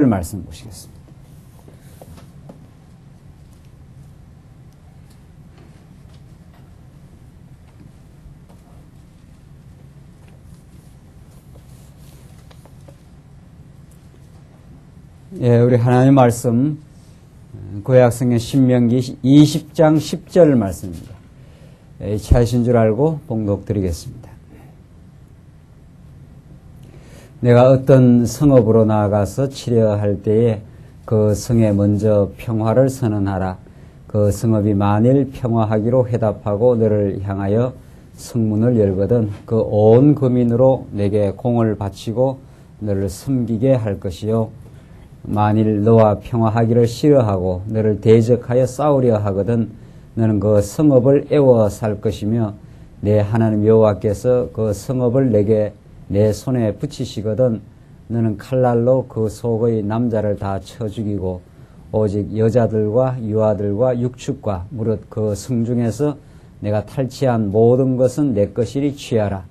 말씀 보시겠습니다. 예, 우리 하나님의 말씀 구약성경 신명기 20장 10절 말씀입니다. 차이신 줄 알고 봉독 드리겠습니다. 내가 어떤 성읍으로 나아가서 치려할 때에 그 성에 먼저 평화를 선언하라. 그 성읍이 만일 평화하기로 회답하고 너를 향하여 성문을 열거든 그 온 거민으로 내게 공을 바치고 너를 섬기게 할 것이요. 만일 너와 평화하기를 싫어하고 너를 대적하여 싸우려 하거든 너는 그 성읍을 애워 살 것이며 내 하나님 여호와께서 그 성읍을 내게 내 손에 붙이시거든 너는 칼날로 그 속의 남자를 다 쳐 죽이고 오직 여자들과 유아들과 육축과 무릇 그 성중에서 내가 탈취한 모든 것은 내 것이리 취하라.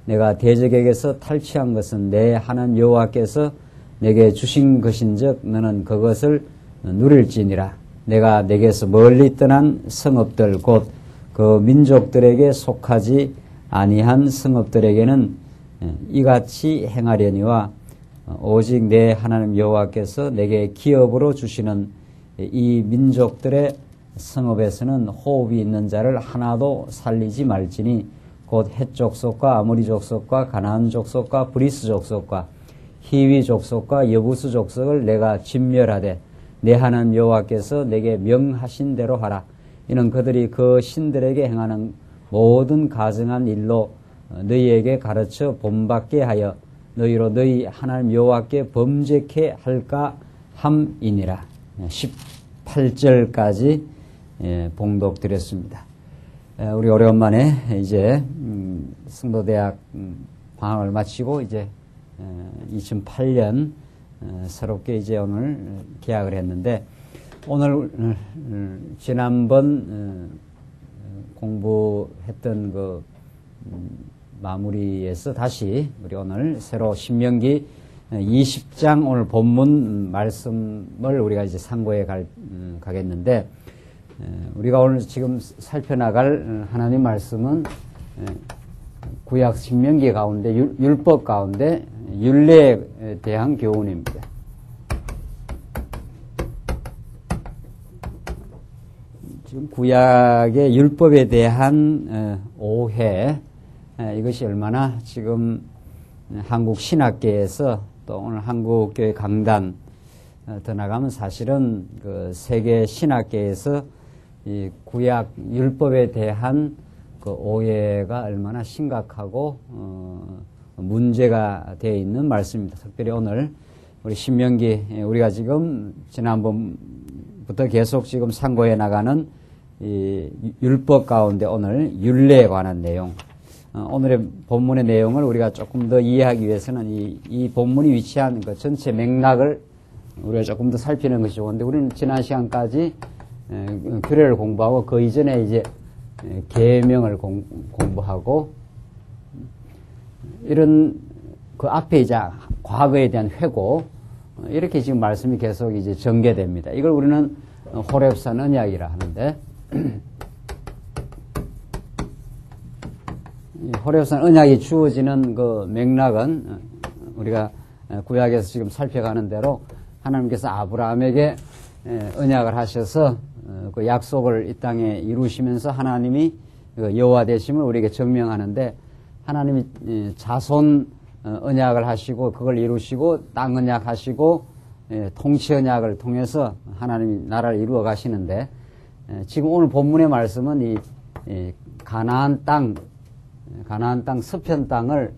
내가 대적에게서 탈취한 것은 내 하나님 여호와께서 내게 주신 것인즉 너는 그것을 누릴지니라. 내가 내게서 멀리 떠난 성읍들 곧 그 민족들에게 속하지 아니한 성읍들에게는 이같이 행하려니와 오직 내 하나님 여호와께서 내게 기업으로 주시는 이 민족들의 성읍에서는 호흡이 있는 자를 하나도 살리지 말지니 곧 헷 족속과 아모리 족속과 가나안 족속과 브리스 족속과 히위 족속과 여부스 족속을 내가 진멸하되 내 하나님 여호와께서 내게 명하신 대로 하라. 이는 그들이 그 신들에게 행하는 모든 가증한 일로 너희에게 가르쳐 본받게 하여 너희로 너희 하나님 여호와께 범죄케 할까 함이니라. 18절까지 봉독드렸습니다. 우리 오랜만에 이제 성도대학 방학을 마치고 이제 2008년 새롭게 이제 오늘 개학을 했는데 오늘 지난번 공부했던 그 마무리에서 다시 우리 오늘 새로 신명기 20장 오늘 본문 말씀을 우리가 이제 상고해 가겠는데 우리가 오늘 지금 살펴나갈 하나님 말씀은 구약 신명기 가운데 율법 가운데 율례에 대한 교훈입니다. 지금 구약의 율법에 대한 오해 이것이 얼마나 지금 한국 신학계에서 또 오늘 한국교회 강단 더 나가면 사실은 그 세계 신학계에서 이 구약 율법에 대한 그 오해가 얼마나 심각하고 문제가 되어 있는 말씀입니다. 특별히 오늘 우리 신명기 우리가 지금 지난번부터 계속 지금 상고해 나가는 이 율법 가운데 오늘 율례에 관한 내용 오늘의 본문의 내용을 우리가 조금 더 이해하기 위해서는 이 본문이 위치한 그 전체 맥락을 우리가 조금 더 살피는 것이 좋은데 우리는 지난 시간까지 규례를 공부하고 그 이전에 이제 계명을 공부하고 이런 그 앞에 이제 과거에 대한 회고 이렇게 지금 말씀이 계속 이제 전개됩니다. 이걸 우리는 호렙산 언약이라 하는데 호렙산 언약이 주어지는 그 맥락은 우리가 구약에서 지금 살펴가는 대로 하나님께서 아브라함에게 언약을 하셔서 그 약속을 이 땅에 이루시면서 하나님이 여호와 되심을 우리에게 증명하는데 하나님이 자손 언약을 하시고 그걸 이루시고 땅 언약 하시고 통치 언약을 통해서 하나님이 나라를 이루어 가시는데 지금 오늘 본문의 말씀은 이 가나안 땅 서편 땅을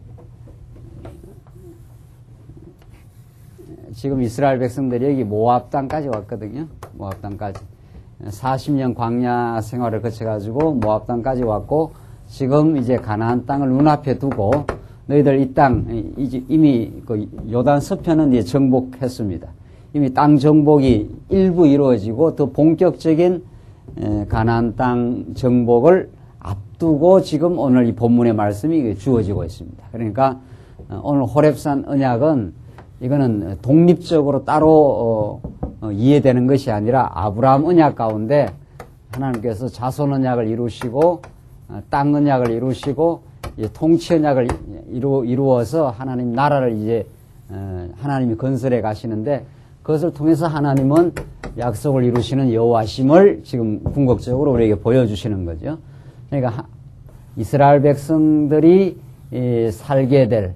지금 이스라엘 백성들이 여기 모압 땅까지 왔거든요. 모압 땅까지 40년 광야 생활을 거쳐가지고 모압 땅까지 왔고 지금 이제 가나안 땅을 눈앞에 두고 너희들 이 땅 이미 그 요단 서편은 이제 정복했습니다. 이미 땅 정복이 일부 이루어지고 더 본격적인 가나안 땅 정복을 앞두고 지금 오늘 이 본문의 말씀이 주어지고 있습니다. 그러니까 오늘 호렙산 언약은 이거는 독립적으로 따로 이해되는 것이 아니라 아브라함 언약 가운데 하나님께서 자손 언약을 이루시고 땅 언약을 이루시고 통치 언약을 이루어서 하나님 나라를 이제 하나님이 건설해 가시는데 그것을 통해서 하나님은 약속을 이루시는 여호와심을 지금 궁극적으로 우리에게 보여주시는 거죠. 그러니까 이스라엘 백성들이 살게 될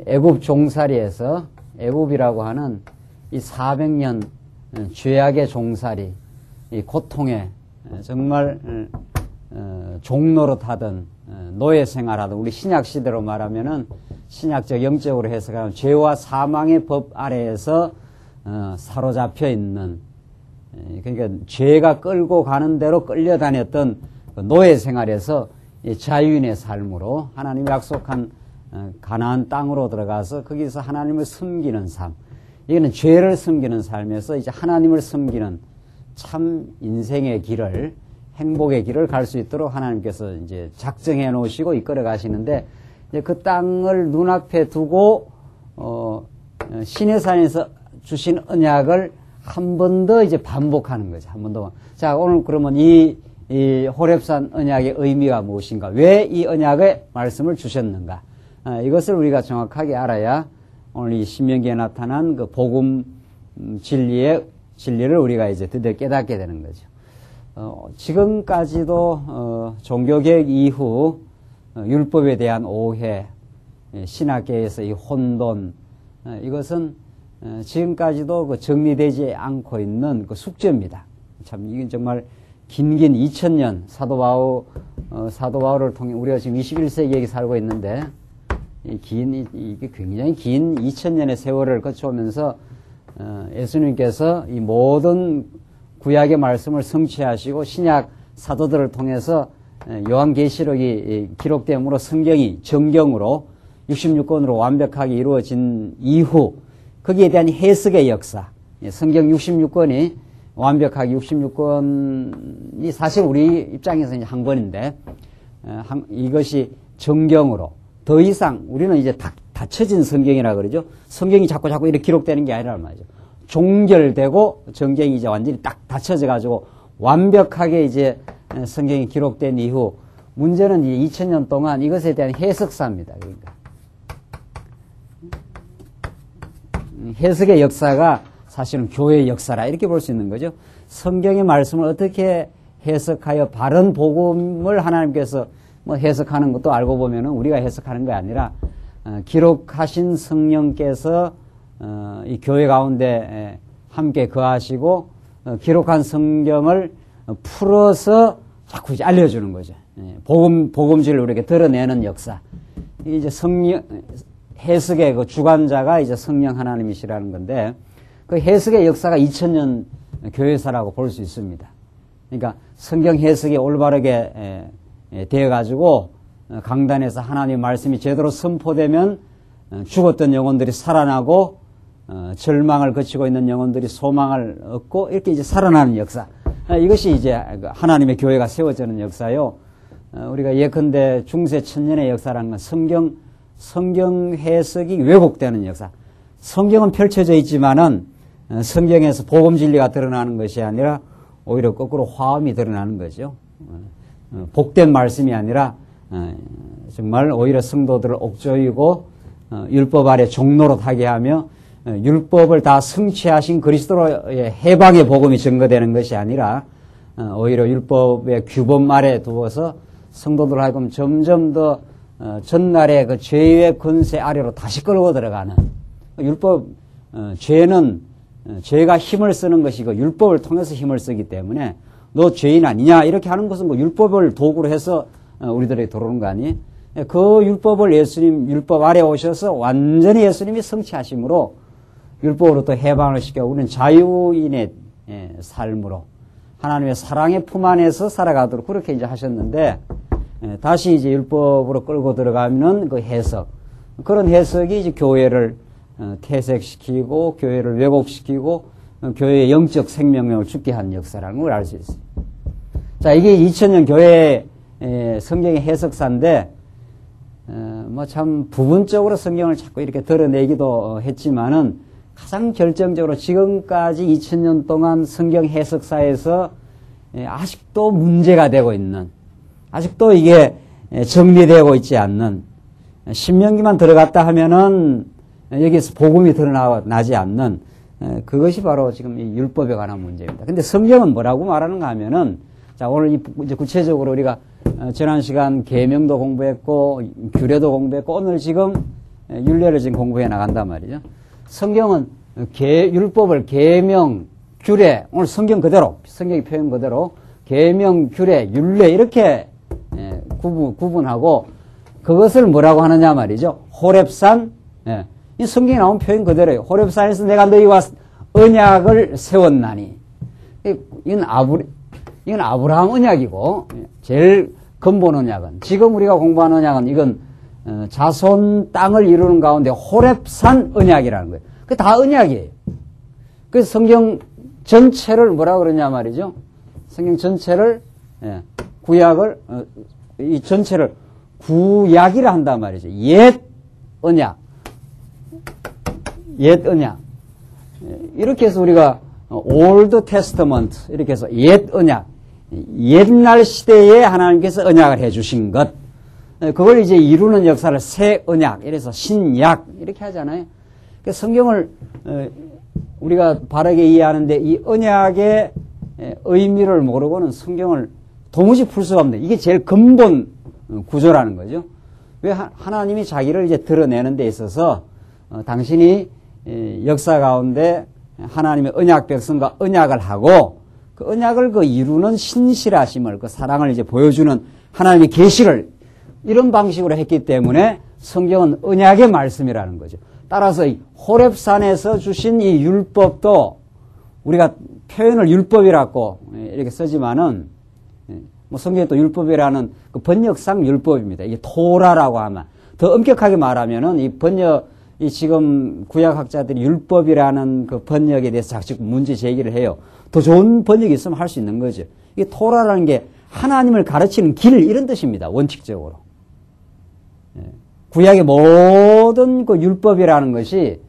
애굽 종살이에서 애굽이라고 하는 이 400년 죄악의 종살이, 이 고통에 정말 종노릇하던 노예 생활하던 우리 신약 시대로 말하면은 신약적 영적으로 해석하면 죄와 사망의 법 아래에서 사로잡혀 있는, 그러니까 죄가 끌고 가는 대로 끌려다녔던 노예 생활에서 자유인의 삶으로 하나님이 약속한 가나안 땅으로 들어가서 거기서 하나님을 섬기는 삶, 이거는 죄를 섬기는 삶에서 이제 하나님을 섬기는 참 인생의 길을, 행복의 길을 갈 수 있도록 하나님께서 이제 작정해 놓으시고 이끌어 가시는데, 이제 그 땅을 눈앞에 두고 시내산에서 주신 언약을 한 번 더 이제 반복하는 거죠. 한 번 더. 자, 오늘 그러면 이 호렙산 언약의 의미가 무엇인가? 왜 이 언약의 말씀을 주셨는가? 이것을 우리가 정확하게 알아야 오늘 이 신명기에 나타난 그 복음 진리를 우리가 이제 드디어 깨닫게 되는 거죠. 지금까지도 종교개혁 이후 율법에 대한 오해, 신학계에서 이 혼돈, 이것은 지금까지도 그 정리되지 않고 있는 그 숙제입니다. 참 이게 정말 긴 2000년 사도 바울을 통해 우리가 지금 21세기에 살고 있는데 이게 굉장히 긴 2000년의 세월을 거쳐오면서 예수님께서 이 모든 구약의 말씀을 성취하시고 신약 사도들을 통해서 요한계시록이 기록됨으로 성경이 정경으로 66권으로 완벽하게 이루어진 이후 거기에 대한 해석의 역사, 성경 66권이 완벽하게 66권이 사실 우리 입장에서 이제 한 권인데 이것이 정경으로 더 이상 우리는 이제 닫혀진 성경이라 그러죠. 성경이 자꾸 이렇게 기록되는 게 아니란 말이죠. 종결되고 정경이 이제 완전히 딱 닫혀져 가지고 완벽하게 이제 성경이 기록된 이후 문제는 이제 2000년 동안 이것에 대한 해석사입니다. 그러니까 해석의 역사가 사실은 교회의 역사라 이렇게 볼 수 있는 거죠. 성경의 말씀을 어떻게 해석하여 바른 복음을 하나님께서 뭐 해석하는 것도 알고 보면은 우리가 해석하는 게 아니라 기록하신 성령께서 이 교회 가운데 함께 거하시고 기록한 성경을 풀어서 자꾸 이제 알려주는 거죠. 복음질을 우리에게 드러내는 역사. 이제 해석의 그 주관자가 이제 성령 하나님이시라는 건데 그 해석의 역사가 2000년 교회사라고 볼 수 있습니다. 그러니까 성경 해석이 올바르게 되어가지고 강단에서 하나님의 말씀이 제대로 선포되면 죽었던 영혼들이 살아나고 절망을 거치고 있는 영혼들이 소망을 얻고 이렇게 이제 살아나는 역사. 이것이 이제 하나님의 교회가 세워지는 역사요. 우리가 예컨대 중세 천년의 역사라는 건 성경 해석이 왜곡되는 역사. 성경은 펼쳐져 있지만은 성경에서 복음 진리가 드러나는 것이 아니라 오히려 거꾸로 화음이 드러나는 거죠. 복된 말씀이 아니라 정말 오히려 성도들을 옥조이고 율법 아래 종노릇하게 하며 율법을 다 성취하신 그리스도의 해방의 복음이 증거되는 것이 아니라 오히려 율법의 규범 아래 두어서 성도들 하여금 점점 더 전날의 그 죄의 권세 아래로 다시 끌고 들어가는 율법, 죄가 힘을 쓰는 것이고 율법을 통해서 힘을 쓰기 때문에 너 죄인 아니냐 이렇게 하는 것은 뭐 율법을 도구로 해서 우리들에게 들어오는 거 아니에요? 그 율법을 율법 아래 오셔서 완전히 예수님이 성취하심으로 율법으로부터 해방을 시켜 우리는 자유인의 삶으로 하나님의 사랑의 품 안에서 살아가도록 그렇게 이제 하셨는데 다시 이제 율법으로 끌고 들어가면 그 해석, 그런 해석이 이제 교회를 퇴색시키고 교회를 왜곡시키고 교회의 영적 생명력을 죽게 한 역사라는 걸 알 수 있어요. 자, 이게 2000년 교회의 성경의 해석사인데 뭐 참 부분적으로 성경을 자꾸 이렇게 드러내기도 했지만은 가장 결정적으로 지금까지 2000년 동안 성경 해석사에서 아직도 문제가 되고 있는, 아직도 이게 정리되고 있지 않는, 신명기만 들어갔다 하면은 여기서 복음이 드러나지 않는, 그것이 바로 지금 이 율법에 관한 문제입니다. 근데 성경은 뭐라고 말하는가 하면은, 자, 오늘 이제 구체적으로 우리가 지난 시간 계명도 공부했고, 규례도 공부했고, 오늘 지금 율례를 지금 공부해 나간단 말이죠. 성경은 율법을 계명, 규례, 오늘 성경 그대로, 성경의 표현 그대로 계명, 규례, 율례 이렇게 구분하고 그것을 뭐라고 하느냐 말이죠. 호렙산, 이 성경에 나온 표현 그대로예요. 호렙산에서 내가 너희와 언약을 세웠나니. 이건 아브라함 언약이고 제일 근본 언약은 지금 우리가 공부하는 언약은 이건 자손 땅을 이루는 가운데 호렙산 언약이라는 거예요. 그 다 언약이에요. 그래서 성경 전체를 뭐라 그러냐 말이죠. 성경 전체를 구약을 이 전체를 구약이라 한단 말이죠. 옛 언약. 옛 언약. 이렇게 해서 우리가 Old Testament 이렇게 해서 옛 언약. 옛날 시대에 하나님께서 언약을 해 주신 것. 그걸 이제 이루는 역사를 새 언약. 이래서 신약 이렇게 하잖아요. 그래서 성경을 우리가 바르게 이해하는데 이 언약의 의미를 모르고는 성경을 도무지 풀 수가 없네. 이게 제일 근본 구조라는 거죠. 왜 하나님이 자기를 이제 드러내는 데 있어서 당신이 역사 가운데 하나님의 언약 백성과 언약을 하고 그 언약을 그 이루는 신실하심을 그 사랑을 이제 보여주는 하나님의 계시를 이런 방식으로 했기 때문에 성경은 언약의 말씀이라는 거죠. 따라서 이 호렙산에서 주신 이 율법도 우리가 표현을 율법이라고 이렇게 쓰지만은 뭐 성경에 또 율법이라는 그 번역상 율법입니다. 이게 토라라고 하면 더 엄격하게 말하면은 이 지금 구약학자들이 율법이라는 그 번역에 대해서 자꾸 문제 제기를 해요. 더 좋은 번역이 있으면 할 수 있는 거죠. 이게 토라라는 게 하나님을 가르치는 길 이런 뜻입니다. 원칙적으로. 구약의 모든 그 율법이라는 것이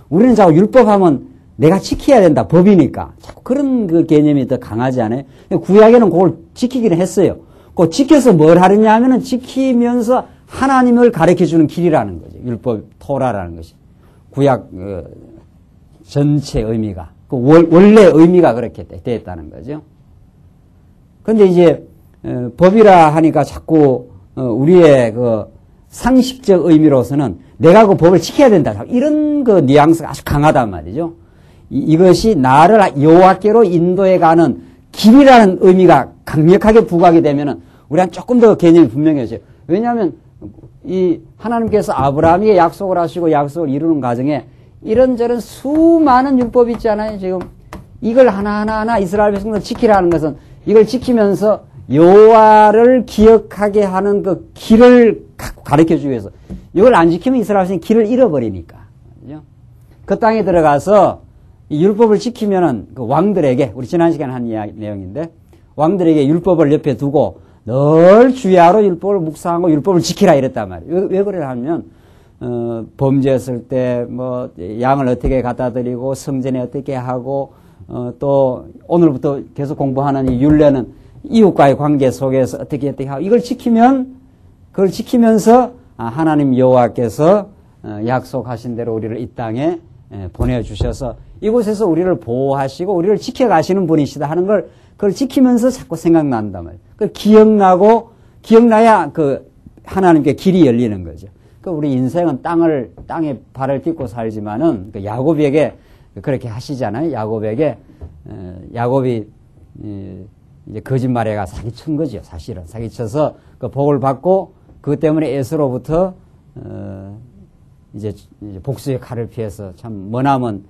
우리는 자꾸 율법하면 내가 지켜야 된다. 법이니까. 자꾸 그런 그 개념이 더 강하지 않아요? 구약에는 그걸 지키기는 했어요. 그 지켜서 뭘 하느냐 하면은 지키면서 하나님을 가르쳐 주는 길이라는 거죠. 율법, 토라라는 것이. 구약 전체 의미가. 그 원래 의미가 그렇게 되었다는 거죠. 근데 이제 법이라 하니까 자꾸 우리의 그 상식적 의미로서는 내가 그 법을 지켜야 된다. 이런 그 뉘앙스가 아주 강하단 말이죠. 이것이 나를 여호와께로 인도해 가는 길이라는 의미가 강력하게 부각이 되면은 우리한 조금 더 개념이 분명해져요. 왜냐하면 이 하나님께서 아브라함에게 약속을 하시고 약속을 이루는 과정에 이런저런 수많은 율법이 있잖아요. 지금 이걸 하나하나 이스라엘 백성들 지키라는 것은 이걸 지키면서 여호와를 기억하게 하는 그 길을 가르쳐주기 위해서 이걸 안 지키면 이스라엘 백성이 길을 잃어버리니까. 그죠? 그 땅에 들어가서 이 율법을 지키면은 그 왕들에게 우리 지난 시간에 한 내용인데 왕들에게 율법을 옆에 두고 늘 주야로 율법을 묵상하고 율법을 지키라 이랬단 말이에요. 왜 그래 하면 범죄했을 때 뭐 양을 어떻게 갖다 드리고 성전에 어떻게 하고 또 오늘부터 계속 공부하는 이 율례는 이웃과의 관계 속에서 어떻게 하고 이걸 지키면 그걸 지키면서 하나님 여호와께서 약속하신 대로 우리를 이 땅에 보내주셔서 이곳에서 우리를 보호하시고 우리를 지켜가시는 분이시다 하는 걸 그걸 지키면서 자꾸 생각난단 말이에요. 그 기억나야 그 하나님께 길이 열리는 거죠. 그 우리 인생은 땅에 발을 딛고 살지만은 그 야곱에게 그렇게 하시잖아요. 야곱이 이제 거짓말해가 사기친 거죠. 사실은 사기쳐서 그 복을 받고 그것 때문에 에서로부터 이제 복수의 칼을 피해서 참 머나먼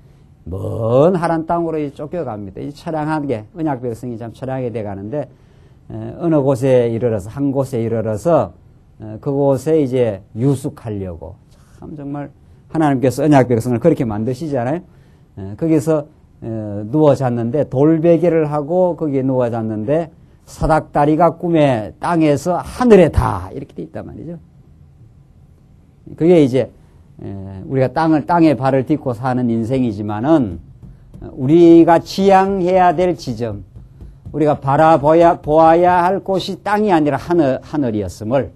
먼 하란 땅으로 쫓겨갑니다. 이 처량하게 언약 백성이 참 처량하게 돼가는데 어느 곳에 이르러서 한 곳에 이르러서 그곳에 이제 유숙하려고 참 정말 하나님께서 언약 백성을 그렇게 만드시잖아요. 거기서 누워 잤는데 돌베개를 하고 거기에 누워 잤는데 사닥다리가 꿈에 땅에서 하늘에 다 이렇게 돼 있단 말이죠. 그게 이제 우리가 땅에 발을 딛고 사는 인생이지만은 우리가 지향해야 될 지점, 우리가 보아야 할 곳이 땅이 아니라 하늘이었음을,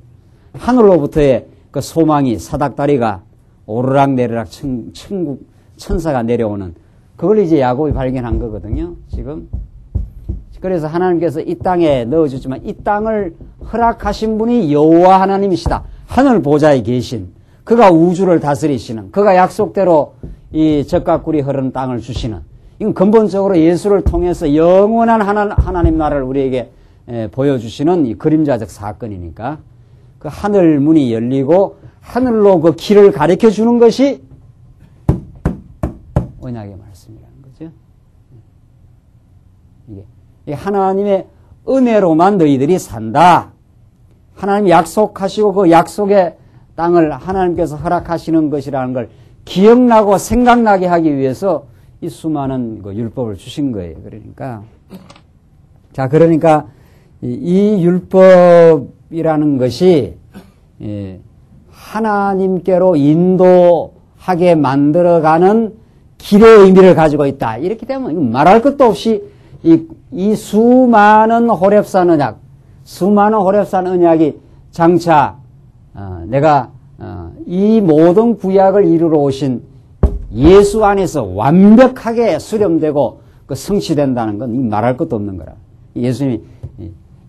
하늘로부터의 그 소망이 사닥다리가 오르락내리락 천국 천사가 내려오는, 그걸 이제 야곱이 발견한 거거든요, 지금. 그래서 하나님께서 이 땅에 넣어주지만 이 땅을 허락하신 분이 여호와 하나님이시다. 하늘 보좌에 계신, 그가 우주를 다스리시는, 그가 약속대로 이 젖과 꿀이 흐르는 땅을 주시는, 이건 근본적으로 예수를 통해서 영원한 하나님 나라를 우리에게 보여주시는 이 그림자적 사건이니까, 그 하늘 문이 열리고 하늘로 그 길을 가르쳐 주는 것이 언약의 말씀이라는 거죠. 이게 하나님의 은혜로만 너희들이 산다. 하나님이 약속하시고 그 약속의 땅을 하나님께서 허락하시는 것이라는 걸 기억나고 생각나게 하기 위해서 이 수많은 그 율법을 주신 거예요. 그러니까 이 율법이라는 것이 하나님께로 인도하게 만들어가는 길의 의미를 가지고 있다. 이렇게 되면 말할 것도 없이 이 수많은 호렙산 언약이 장차 내가 이 모든 구약을 이루러 오신 예수 안에서 완벽하게 수렴되고 그 성취된다는 건 말할 것도 없는 거라. 예수님이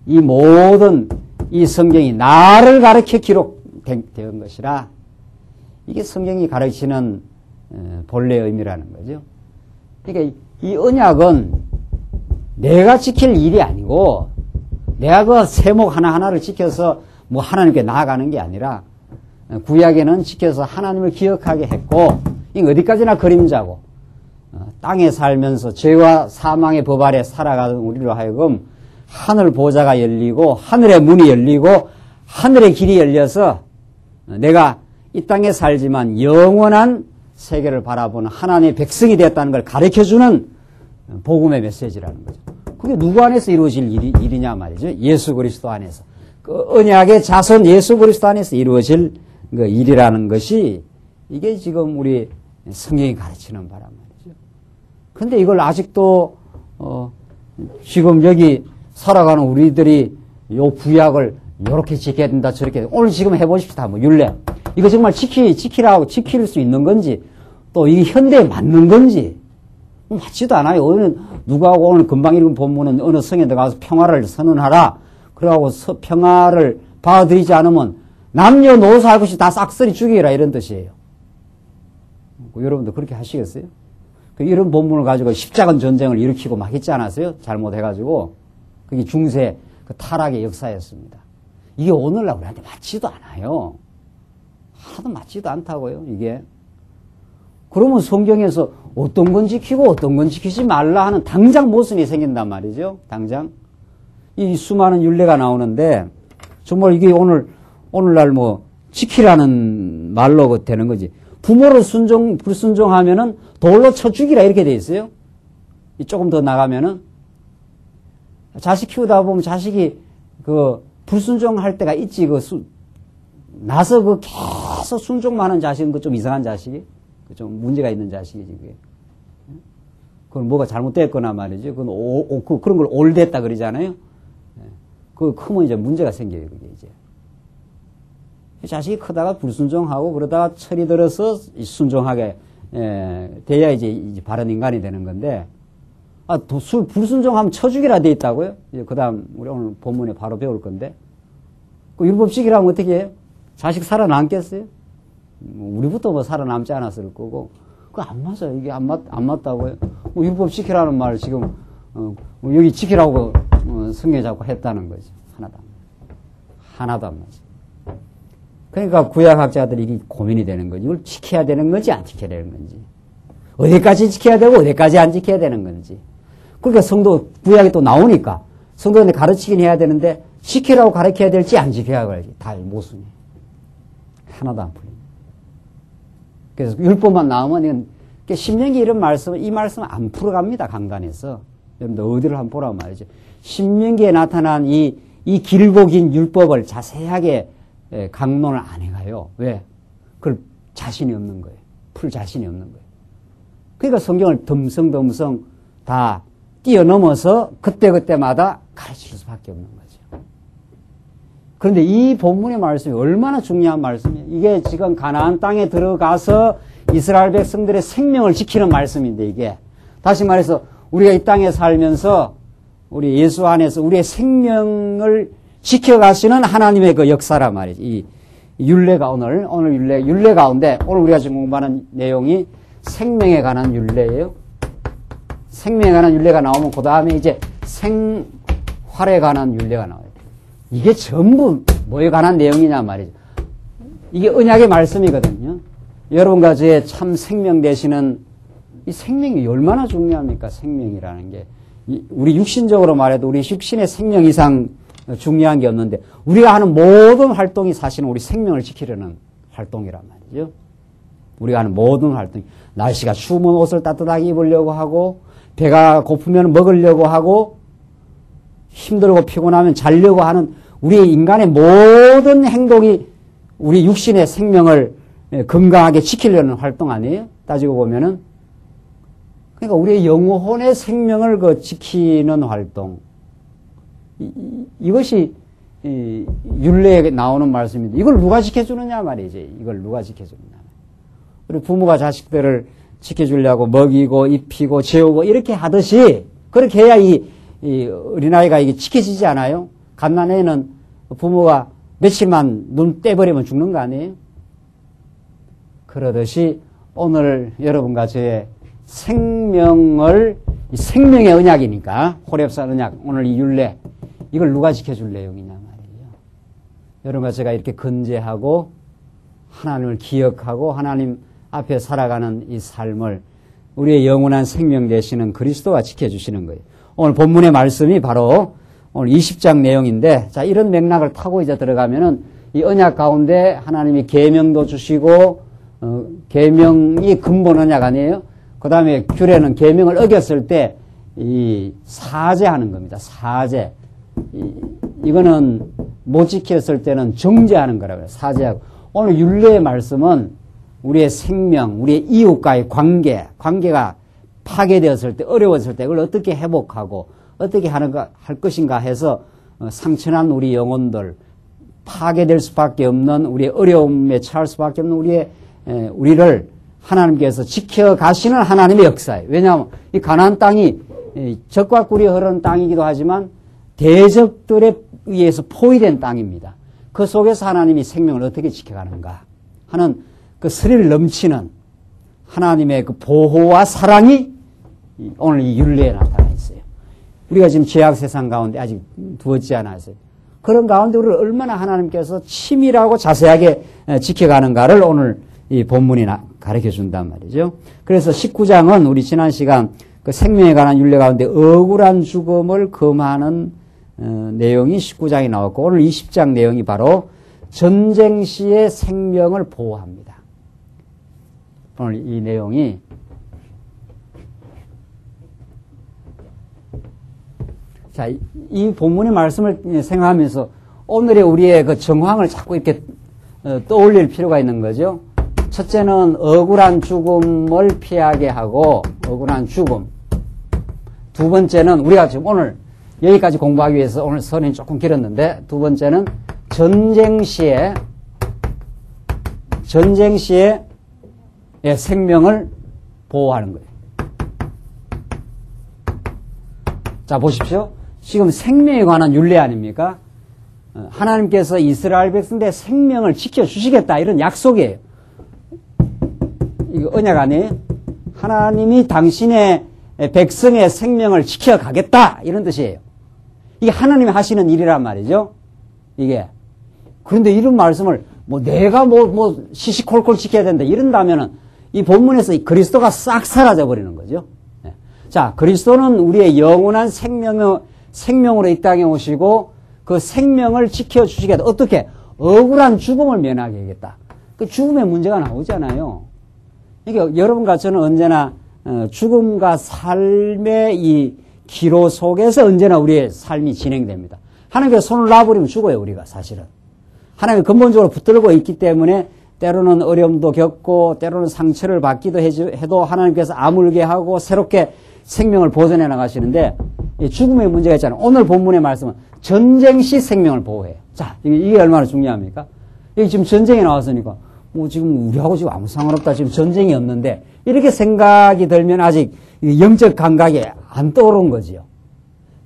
이 모든 이 성경이 나를 가르쳐 기록된 것이라, 이게 성경이 가르치는 본래 의미라는 거죠. 그러니까 이 언약은 내가 지킬 일이 아니고, 내가 그 세목 하나하나를 지켜서 뭐 하나님께 나아가는 게 아니라, 구약에는 지켜서 하나님을 기억하게 했고, 이건 어디까지나 그림자고, 땅에 살면서 죄와 사망의 법 아래 살아가는 우리로 하여금 하늘 보좌가 열리고 하늘의 문이 열리고 하늘의 길이 열려서 내가 이 땅에 살지만 영원한 세계를 바라보는 하나님의 백성이 되었다는 걸 가르쳐주는 복음의 메시지라는 거죠. 그게 누구 안에서 이루어질 일이냐 말이죠. 예수 그리스도 안에서. 그 언약의 자손 예수 그리스도 안에서 이루어질 그 일이라는 것이, 이게 지금 우리 성경이 가르치는 바란 말이죠. 근데 이걸 아직도 지금 여기 살아가는 우리들이 요 구약을 요렇게 지켜야 된다 저렇게, 오늘 지금 해보십시다. 뭐 율례 이거 정말 지킬 수 있는 건지, 또 이게 현대에 맞는 건지 맞지도 않아요. 누구하고 오늘 금방 읽은 본문은 어느 성에 들어가서 평화를 선언하라, 그러고 평화를 받아들이지 않으면 남녀노소 할 것이 다 싹쓸이 죽이라, 이런 뜻이에요. 여러분도 그렇게 하시겠어요? 이런 본문을 가지고 십자군 전쟁을 일으키고 막 했지 않았어요? 잘못해가지고. 그게 중세 그 타락의 역사였습니다. 이게 오늘날 우리한테 맞지도 않아요. 하나도 맞지도 않다고요, 이게. 그러면 성경에서 어떤 건 지키고 어떤 건 지키지 말라 하는 당장 모순이 생긴단 말이죠. 당장. 이 수많은 율례가 나오는데, 정말 이게 오늘날 뭐, 지키라는 말로 되는 거지. 부모를 불순종하면은 돌로 쳐 죽이라, 이렇게 돼 있어요. 조금 더 나가면은. 자식 키우다 보면 자식이 불순종할 때가 있지. 나서 계속 순종만 하는 자식은 좀 이상한 자식이. 좀 문제가 있는 자식이지, 그게. 그건 뭐가 잘못됐거나 말이죠. 그런 걸 올됐다 그러잖아요. 그거 크면 이제 문제가 생겨요, 그게 이제. 자식이 크다가 불순종하고 그러다가 철이 들어서 순종하게 돼야 이제 바른 인간이 되는 건데, 불순종하면 쳐죽이라 돼 있다고요? 그 다음 우리 오늘 본문에 바로 배울 건데, 그 율법식이라면 어떻게 해요? 자식 살아남겠어요? 우리부터 뭐 살아남지 않았을 거고, 그거 안 맞아요. 이게 안 맞다고요? 뭐 율법 지키라는 말 지금 여기 지키라고 성경에 자꾸 했다는 거죠. 하나도 안 맞아요. 그러니까 구약학자들이 이게 고민이 되는 거지. 이걸 지켜야 되는 건지 안 지켜야 되는 건지, 어디까지 지켜야 되고 어디까지 안 지켜야 되는 건지. 그러니까 구약이 또 나오니까 성도한테 가르치긴 해야 되는데, 지키라고 가르쳐야 될지 안 지켜야 할지 다 모순이. 하나도 안 풀립니다. 그래서 율법만 나오면 신명기 이런 이 말씀은 안 풀어갑니다, 강단에서. 여러분들 어디를 한번 보라고 말이죠. 신명기에 나타난 이 길고 긴 율법을 자세하게 강론을 안 해가요. 왜? 그걸 자신이 없는 거예요. 풀 자신이 없는 거예요. 그러니까 성경을 덤성덤성 다 뛰어넘어서 그때그때마다 가르칠 수밖에 없는 거죠. 그런데 이 본문의 말씀이 얼마나 중요한 말씀이에요. 이게 지금 가나안 땅에 들어가서 이스라엘 백성들의 생명을 지키는 말씀인데, 이게 다시 말해서 우리가 이 땅에 살면서 우리 예수 안에서 우리의 생명을 지켜가시는 하나님의 그 역사란 말이죠. 이 율례가 오늘 율례 가운데 오늘 우리가 지금 공부하는 내용이 생명에 관한 율례예요. 생명에 관한 율례가 나오면 그 다음에 이제 생활에 관한 율례가 나와요. 이게 전부 뭐에 관한 내용이냐 말이죠. 이게 언약의 말씀이거든요. 여러분과 저의 참 생명 되시는 이 생명이 얼마나 중요합니까? 생명이라는 게. 우리 육신적으로 말해도 우리 육신의 생명 이상 중요한 게 없는데, 우리가 하는 모든 활동이 사실은 우리 생명을 지키려는 활동이란 말이죠. 우리가 하는 모든 활동이, 날씨가 추우면 옷을 따뜻하게 입으려고 하고, 배가 고프면 먹으려고 하고, 힘들고 피곤하면 자려고 하는 우리 인간의 모든 행동이 우리 육신의 생명을 건강하게 지키려는 활동 아니에요? 따지고 보면은. 그러니까 우리의 영혼의 생명을 지키는 활동. 이것이 율례에 나오는 말씀인데, 이걸 누가 지켜주느냐 말이지. 이걸 누가 지켜주느냐. 우리 부모가 자식들을 지켜주려고 먹이고 입히고 재우고 이렇게 하듯이, 그렇게 해야 이 어린아이가 이게 지켜지지 않아요? 갓난애는 부모가 며칠만 눈 떼버리면 죽는 거 아니에요? 그러듯이 오늘 여러분과 저의 생명의 언약이니까, 호렙산 언약, 오늘 이 율례, 이걸 누가 지켜줄 내용이냐 말이에요. 여러분과 제가 이렇게 건재하고 하나님을 기억하고 하나님 앞에 살아가는 이 삶을 우리의 영원한 생명 되시는 그리스도가 지켜주시는 거예요. 오늘 본문의 말씀이 바로 오늘 20장 내용인데, 자, 이런 맥락을 타고 이제 들어가면은 이 언약 가운데 하나님이 계명도 주시고, 계명이 근본 언약 아니에요? 그 다음에 규례는 계명을 어겼을 때 이 사죄하는 겁니다. 사죄. 이거는 못 지켰을 때는 정죄하는 거라고요. 사죄하고. 오늘 율례의 말씀은 우리의 생명, 우리의 이웃과의 관계가 파괴되었을 때, 어려웠을 때 그걸 어떻게 회복하고 어떻게 할 것인가 해서 상처난 우리 영혼들, 파괴될 수밖에 없는 우리의 어려움에 처할 수밖에 없는 우리를 하나님께서 지켜가시는 하나님의 역사예요. 왜냐하면 이 가나안 땅이 적과 꿀이 흐르는 땅이기도 하지만 대적들에 의해서 포위된 땅입니다. 그 속에서 하나님이 생명을 어떻게 지켜가는가 하는 그 스릴 넘치는 하나님의 그 보호와 사랑이 오늘 이 율례에 나타나 있어요. 우리가 지금 죄악 세상 가운데 아직 두었지 않았어요. 그런 가운데 우리를 얼마나 하나님께서 치밀하고 자세하게 지켜가는가를 오늘 이 본문이 가르쳐 준단 말이죠. 그래서 19장은 우리 지난 시간 그 생명에 관한 율례 가운데 억울한 죽음을 금하는 내용이 19장에 나왔고, 오늘 20장 내용이 바로 전쟁 시의 생명을 보호합니다. 오늘 이 내용이 자, 이 본문의 말씀을 생각하면서 오늘의 우리의 그 정황을 자꾸 이렇게 떠올릴 필요가 있는 거죠. 첫째는 억울한 죽음을 피하게 하고, 억울한 죽음. 두 번째는 우리가 지금 오늘 여기까지 공부하기 위해서 오늘 설이 조금 길었는데, 두 번째는 전쟁 시에 생명을 보호하는 거예요. 자, 보십시오. 지금 생명에 관한 율례 아닙니까? 하나님께서 이스라엘 백성들의 생명을 지켜주시겠다, 이런 약속이에요. 이거 언약 아니에요? 하나님이 당신의 백성의 생명을 지켜가겠다, 이런 뜻이에요. 이게 하나님이 하시는 일이란 말이죠. 이게. 그런데 이런 말씀을 내가 시시콜콜 지켜야 된다, 이런다면은 이 본문에서 이 그리스도가 싹 사라져 버리는 거죠. 자, 그리스도는 우리의 영원한 생명으로 이 땅에 오시고 그 생명을 지켜주시겠다. 어떻게? 억울한 죽음을 면하게 하겠다. 그 죽음의 문제가 나오잖아요. 이게 여러분과 저는 언제나 죽음과 삶의 이 기로 속에서 언제나 우리의 삶이 진행됩니다. 하나님께서 손을 놔버리면 죽어요, 우리가 사실은. 하나님이 근본적으로 붙들고 있기 때문에 때로는 어려움도 겪고 때로는 상처를 받기도 해도 하나님께서 아물게 하고 새롭게 생명을 보존해 나가시는데 죽음의 문제가 있잖아요. 오늘 본문의 말씀은 전쟁 시 생명을 보호해요. 자, 이게 얼마나 중요합니까? 여기 지금 전쟁이 나왔으니까 뭐 지금 우리하고 지금 아무 상관없다. 지금 전쟁이 없는데 이렇게 생각이 들면 아직 영적 감각이 안 떠오른 거지요.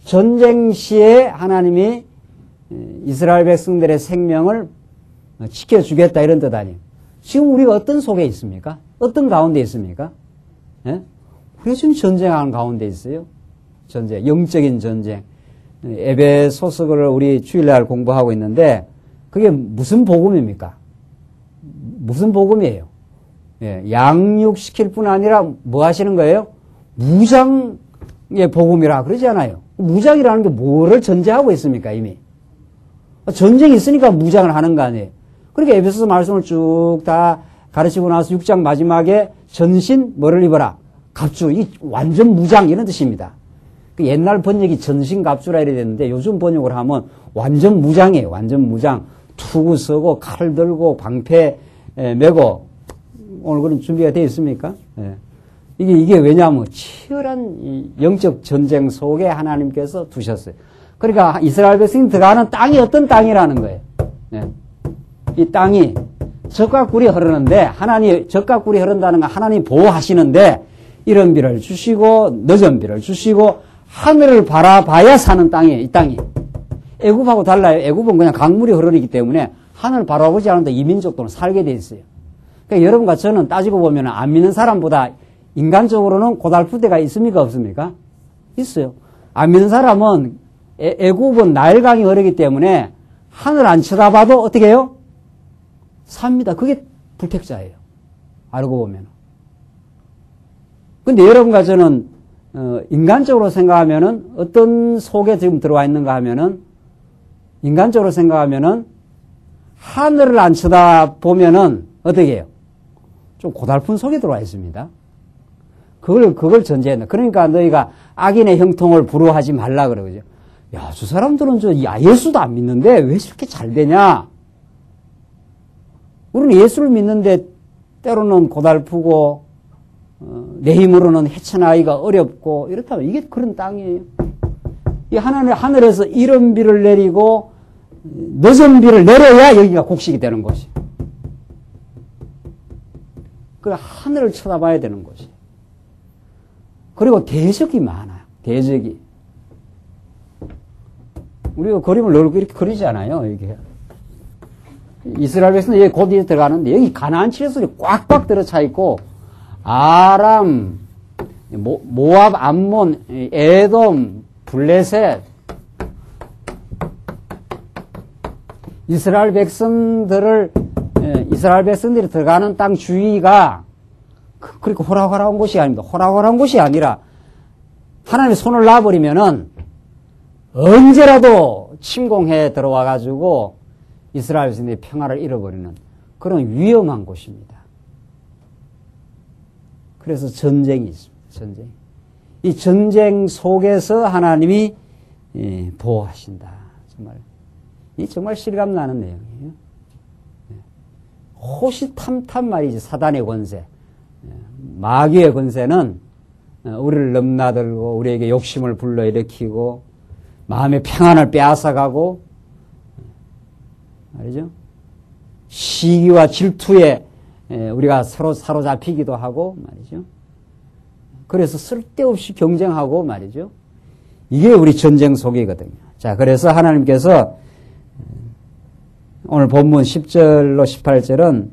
전쟁 시에 하나님이 이스라엘 백성들의 생명을 지켜주겠다 이런 뜻 아니에요. 지금 우리가 어떤 속에 있습니까? 어떤 가운데 있습니까? 예? 우리가 지금 전쟁하는 가운데 있어요. 전쟁, 영적인 전쟁. 에베소서를 우리 주일날 공부하고 있는데 그게 무슨 복음입니까? 무슨 복음이에요? 예, 양육시킬 뿐 아니라 뭐 하시는 거예요? 무장의 복음이라 그러지 않아요. 무장이라는 게 뭐를 전제하고 있습니까, 이미? 전쟁이 있으니까 무장을 하는 거 아니에요. 그러니까 에베소서 말씀을 쭉 다 가르치고 나서 6장 마지막에 전신 뭐를 입어라? 갑주. 이 완전 무장 이런 뜻입니다. 그 옛날 번역이 전신 갑주라 이래 됐는데 요즘 번역을 하면 완전 무장이에요. 완전 무장. 투구 서고 칼 들고 방패 메고 오늘 그런 준비가 되어 있습니까? 예. 이게 왜냐하면 치열한 이 영적 전쟁 속에 하나님께서 두셨어요. 그러니까 이스라엘 백성이 들어가는 땅이 어떤 땅이라는 거예요. 예. 이 땅이 젖과 꿀이 흐르는데 하나님 젖과 꿀이 흐른다는 건 하나님 보호하시는데 이른 비를 주시고 늦은 비를 주시고 하늘을 바라봐야 사는 땅이에요. 이 땅이. 애굽하고 달라요. 애굽은 그냥 강물이 흐르기 때문에 하늘을 바라보지 않는데 이 민족들은 살게 돼 있어요. 그러니까 여러분과 저는 따지고 보면 안 믿는 사람보다 인간적으로는 고달플 때가 있습니까? 없습니까? 있어요. 안 믿는 사람은 애굽은 나일강이 흐르기 때문에 하늘 안 쳐다봐도 어떻게 해요? 삽니다. 그게 불택자예요. 알고 보면. 근데 여러분과 저는 인간적으로 생각하면은 어떤 속에 지금 들어와 있는가 하면은 인간적으로 생각하면은 하늘을 안 쳐다보면은 어떻게 해요? 좀 고달픈 속에 들어와 있습니다. 그걸 전제했나. 그러니까 너희가 악인의 형통을 부러워하지 말라 그러죠. 야, 저 사람들은 예수도 안 믿는데 왜 저렇게 잘 되냐? 우리는 예수를 믿는데 때로는 고달프고 내 힘으로는 헤쳐나가기가 어렵고 이렇다면 이게 그런 땅이에요. 이 하늘에서 이른 비를 내리고 늦은 비를 내려야 여기가 곡식이 되는 것이. 그 하늘을 쳐다봐야 되는 것이. 그리고 대적이 많아요. 대적이. 우리가 그림을 넓고 이렇게 그리지 않아요. 이게. 이스라엘 백성은 여기 곧 들어가는데 여기 가나안 치료들이 꽉꽉 들어차 있고 아람, 모압, 암몬, 에돔, 블레셋 이스라엘 백성들이 들어가는 땅 주위가 그렇게 호락호락한 곳이 아닙니다. 호락호락한 곳이 아니라 하나님의 손을 놔버리면은 언제라도 침공해 들어와 가지고 이스라엘 백성들이 평화를 잃어버리는 그런 위험한 곳입니다. 그래서 전쟁이 있습니다. 전쟁. 이 전쟁 속에서 하나님이 보호하신다. 이 정말 실감 나는 내용이에요. 호시탐탐 말이지. 사단의 권세. 마귀의 권세는 우리를 넘나들고 우리에게 욕심을 불러일으키고 마음의 평안을 빼앗아가고 말이죠. 시기와 질투에 우리가 서로 사로잡히기도 하고 말이죠. 그래서 쓸데없이 경쟁하고 말이죠. 이게 우리 전쟁 속이거든요. 자, 그래서 하나님께서 오늘 본문 10절로 18절은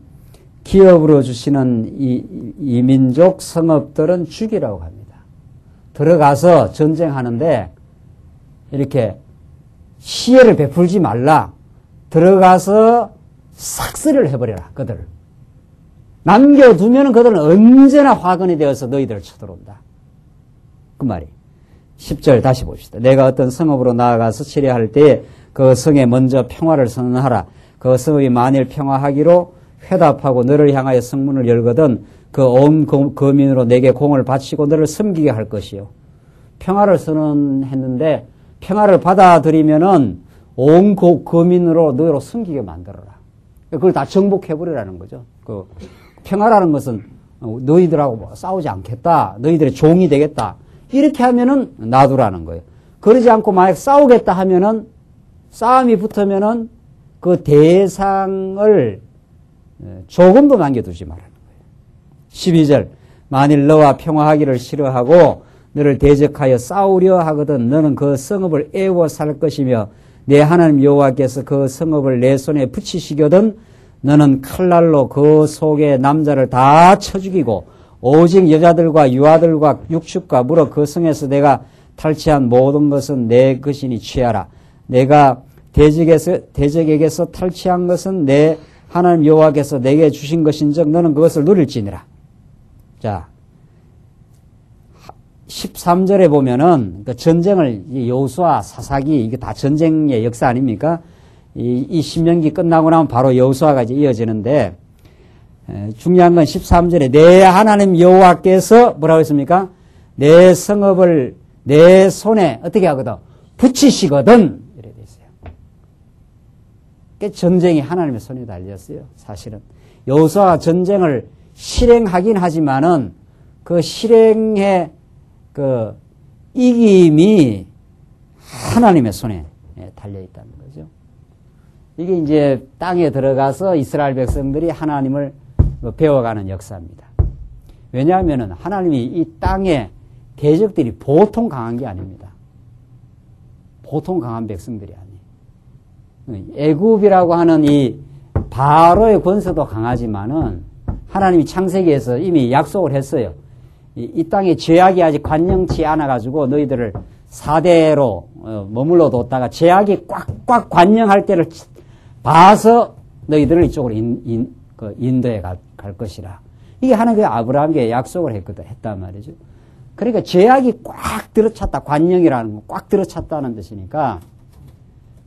기업으로 주시는 이 민족 성읍들은 죽이라고 합니다. 들어가서 전쟁하는데 이렇게 시혜를 베풀지 말라. 들어가서 삭스를 해버려라. 그들을. 남겨두면 그들은 언제나 화근이 되어서 너희들을 쳐들어온다. 그 말이. 10절 다시 봅시다. 내가 어떤 성읍으로 나아가서 치려할 때에 그 성에 먼저 평화를 선언하라. 그 성읍이 만일 평화하기로 회답하고 너를 향하여 성문을 열거든 그 온 거민으로 내게 공을 바치고 너를 섬기게 할 것이요. 평화를 선언했는데 평화를 받아들이면은 온 거민으로 너로 섬기게 만들어라. 그걸 다 정복해버리라는 거죠. 그 평화라는 것은 너희들하고 뭐 싸우지 않겠다. 너희들의 종이 되겠다. 이렇게 하면은 놔두라는 거예요. 그러지 않고 만약 싸우겠다 하면은 싸움이 붙으면은 그 대상을 조금도 남겨두지 말라는 거예요. 12절 만일 너와 평화하기를 싫어하고 너를 대적하여 싸우려 하거든 너는 그 성읍을 애워 살 것이며 내 하나님 여호와께서 그 성읍을 내 손에 붙이시거든 너는 칼날로 그 속의 남자를 다 쳐 죽이고 오직 여자들과 유아들과 육축과 무릇 그 성에서 내가 탈취한 모든 것은 내 것이니 취하라. 내가 대적에게서 탈취한 것은 내 하나님 여호와께서 내게 주신 것인즉 너는 그것을 누릴지니라. 자, 13절에 보면은 그 전쟁을 여호수아 사사기 이게 다 전쟁의 역사 아닙니까? 이 신명기 끝나고 나면 바로 여호수아가 이제 이어지는데 중요한 건 13절에 내 하나님 여호와께서 뭐라고 했습니까? 내 성읍을 내 손에 어떻게 하거든? 붙이시거든. 이렇게 돼 있어요. 전쟁이 하나님의 손에 달렸어요. 사실은 여호수아가 전쟁을 실행하긴 하지만은 그 실행의 그 이김이 하나님의 손에 달려 있다는 거죠. 이게 이제 땅에 들어가서 이스라엘 백성들이 하나님을 배워가는 역사입니다. 왜냐하면은 하나님이 이 땅에 대적들이 보통 강한 게 아닙니다. 보통 강한 백성들이 아니에요. 애굽이라고 하는 이 바로의 권세도 강하지만은 하나님이 창세기에서 이미 약속을 했어요. 이 땅에 죄악이 아직 관영치 않아가지고 너희들을 4대로 머물러 뒀다가 죄악이 꽉꽉 관영할 때를 봐서 너희들을 이쪽으로 인도해 갈 것이라. 이게 하나님이 아브라함에게 약속을 했단 말이죠. 그러니까 죄악이 꽉 들어찼다. 관영이라는 건 꽉 들어찼다는 뜻이니까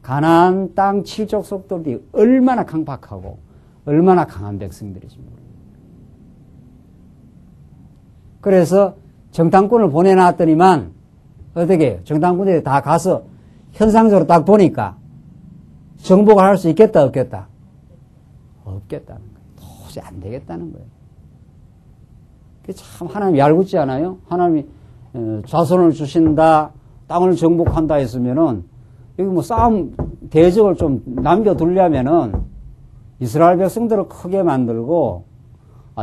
가나안 땅 칠족 속들이 얼마나 강박하고 얼마나 강한 백성들이지. 그래서 정탐꾼을 보내놨더니만 어떻게 해요? 정탐꾼들이 다 가서 현상적으로 딱 보니까 정복을 할 수 있겠다 없겠다? 없겠다는 거예요. 도저히 안 되겠다는 거예요. 참 하나님이 얄궂지 않아요? 하나님이 자손을 주신다, 땅을 정복한다 했으면은 여기 뭐 싸움 대적을 좀 남겨두려면은 이스라엘 백성들을 크게 만들고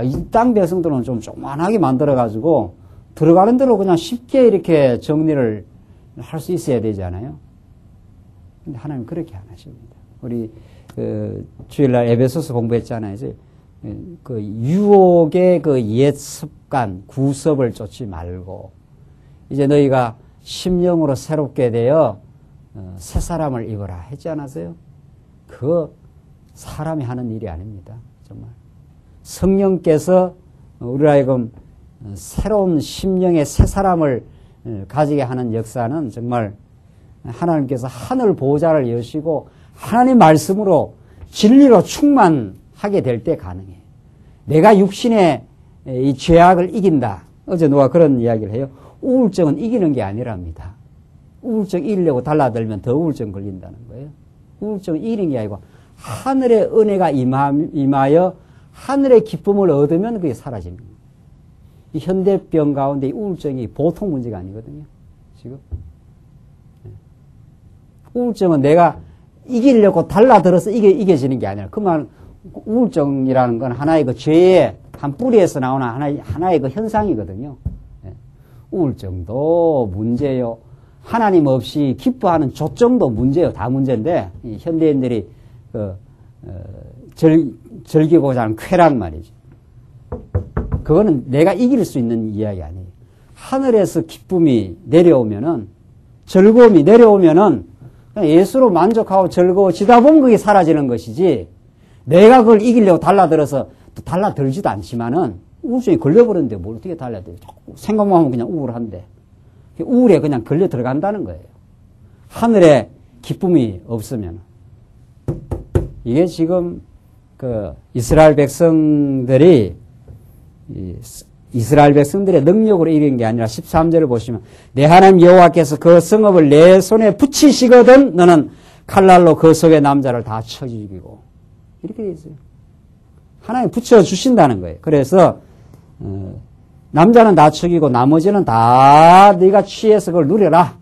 이 땅 백성들은 좀 조그만하게 만들어가지고 들어가는 대로 그냥 쉽게 이렇게 정리를 할 수 있어야 되잖아요. 근데 하나님 그렇게 안 하십니다. 우리 주일날 에베소서 공부했잖아요. 그 유혹의 그 옛 습관, 구습을 쫓지 말고 이제 너희가 심령으로 새롭게 되어 새 사람을 입어라 했지 않았어요? 그거 사람이 하는 일이 아닙니다. 정말. 성령께서 우리 하여금 새로운 심령의 새 사람을 가지게 하는 역사는 정말 하나님께서 하늘 보좌를 여시고 하나님 말씀으로 진리로 충만하게 될 때 가능해요. 내가 육신의 이 죄악을 이긴다. 어제 누가 그런 이야기를 해요. 우울증은 이기는 게 아니랍니다. 우울증 이기려고 달라들면 더 우울증 걸린다는 거예요. 우울증은 이기는 게 아니고 하늘의 은혜가 임하여 하늘의 기쁨을 얻으면 그게 사라지는 거예요. 이 현대병 가운데 우울증이 보통 문제가 아니거든요. 지금. 우울증은 내가 이기려고 달라들어서 이겨지는 게 아니라 그 말 우울증이라는 건 하나의 그 죄의 한 뿌리에서 나오는 하나의 그 현상이거든요. 우울증도 문제요. 하나님 없이 기뻐하는 조증도 문제요. 다 문제인데 이 현대인들이 즐기고자 하는 쾌락 말이죠. 그거는 내가 이길 수 있는 이야기 아니에요. 하늘에서 기쁨이 내려오면은 즐거움이 내려오면은 그냥 예수로 만족하고 즐거워지다 보면 그게 사라지는 것이지 내가 그걸 이기려고 달라들어서 또 달라들지도 않지만은 우울증이 걸려버렸는데 뭘 어떻게 달라들어요. 생각만 하면 그냥 우울한데 우울에 그냥 걸려 들어간다는 거예요. 하늘에 기쁨이 없으면 이게 지금 이스라엘 백성들의 능력으로 이긴 게 아니라 13절을 보시면 내 하나님 여호와께서 그 성읍을 내 손에 붙이시거든 너는 칼날로 그 속의 남자를 다 쳐 죽이고 이렇게 돼 있어요. 하나님 붙여주신다는 거예요. 그래서 남자는 다 축이고 나머지는 다 네가 취해서 그걸 누려라.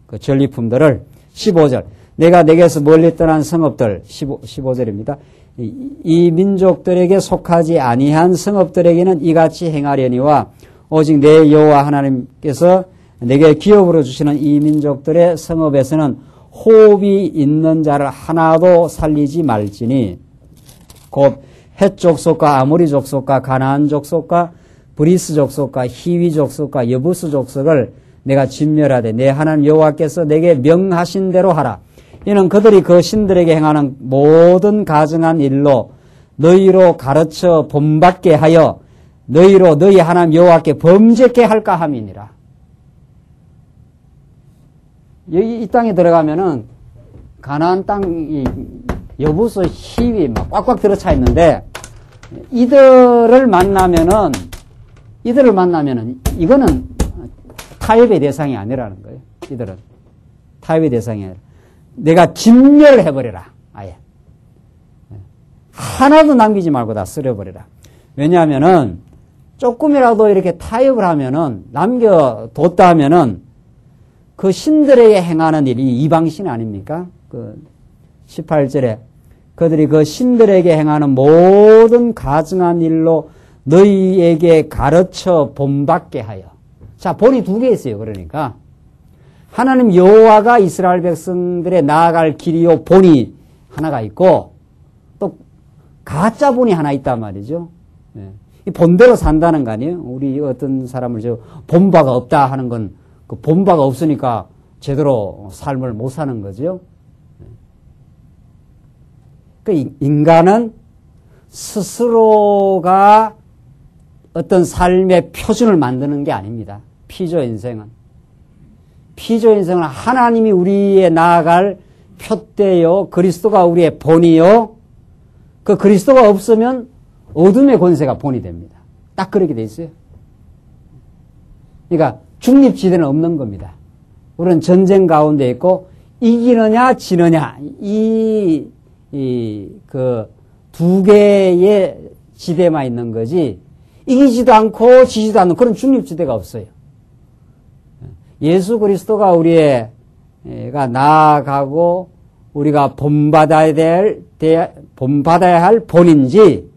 그 전리품들을 15절 내가 내게서 멀리 떠난 성읍들 15절입니다. 이 민족들에게 속하지 아니한 성읍들에게는 이같이 행하려니와 오직 내 여호와 하나님께서 내게 기업으로 주시는 이 민족들의 성읍에서는 호흡이 있는 자를 하나도 살리지 말지니 곧 헷 족속과 아모리 족속과 가나안 족속과 브리스 족속과 히위 족속과 여부스 족속을 내가 진멸하되 내 하나님 여호와께서 내게 명하신 대로 하라. 이는 그들이 그 신들에게 행하는 모든 가증한 일로 너희로 가르쳐 본받게 하여 너희로 너희 하나님 여호와께 범죄케 할까 함이니라. 여기 이 땅에 들어가면은 가나안 땅이 여부스 히위 막 꽉꽉 들어차 있는데 이들을 만나면은 이거는 타협의 대상이 아니라는 거예요. 이들은 타협의 대상이 아니라 내가 진멸해버려라. 아예 하나도 남기지 말고 다 쓸어버려라. 왜냐하면은 조금이라도 이렇게 타협을 하면은 남겨뒀다 하면은 그 신들에게 행하는 일이 이방신 아닙니까? 그 18절에 그들이 그 신들에게 행하는 모든 가증한 일로 너희에게 가르쳐 본받게 하여. 자, 본이 두 개 있어요. 그러니까 하나님 여호와가 이스라엘 백성들의 나아갈 길이요 본이 하나가 있고 또 가짜 본이 하나 있단 말이죠. 네. 이 본대로 산다는 거 아니에요? 우리 어떤 사람을 본바가 없다 하는 건 그 본바가 없으니까 제대로 삶을 못 사는 거죠. 그 인간은 스스로가 어떤 삶의 표준을 만드는 게 아닙니다. 피조 인생은 하나님이 우리의 나아갈 표대요, 그리스도가 우리의 본이요, 그 그리스도가 없으면 어둠의 권세가 본이 됩니다. 딱 그렇게 돼 있어요. 그러니까 중립지대는 없는 겁니다. 우리는 전쟁 가운데 있고 이기느냐 지느냐 그 두 개의 지대만 있는 거지 이기지도 않고 지지도 않는 그런 중립지대가 없어요. 예수 그리스도가 우리가 나아가고 우리가 본받아야 할 본인지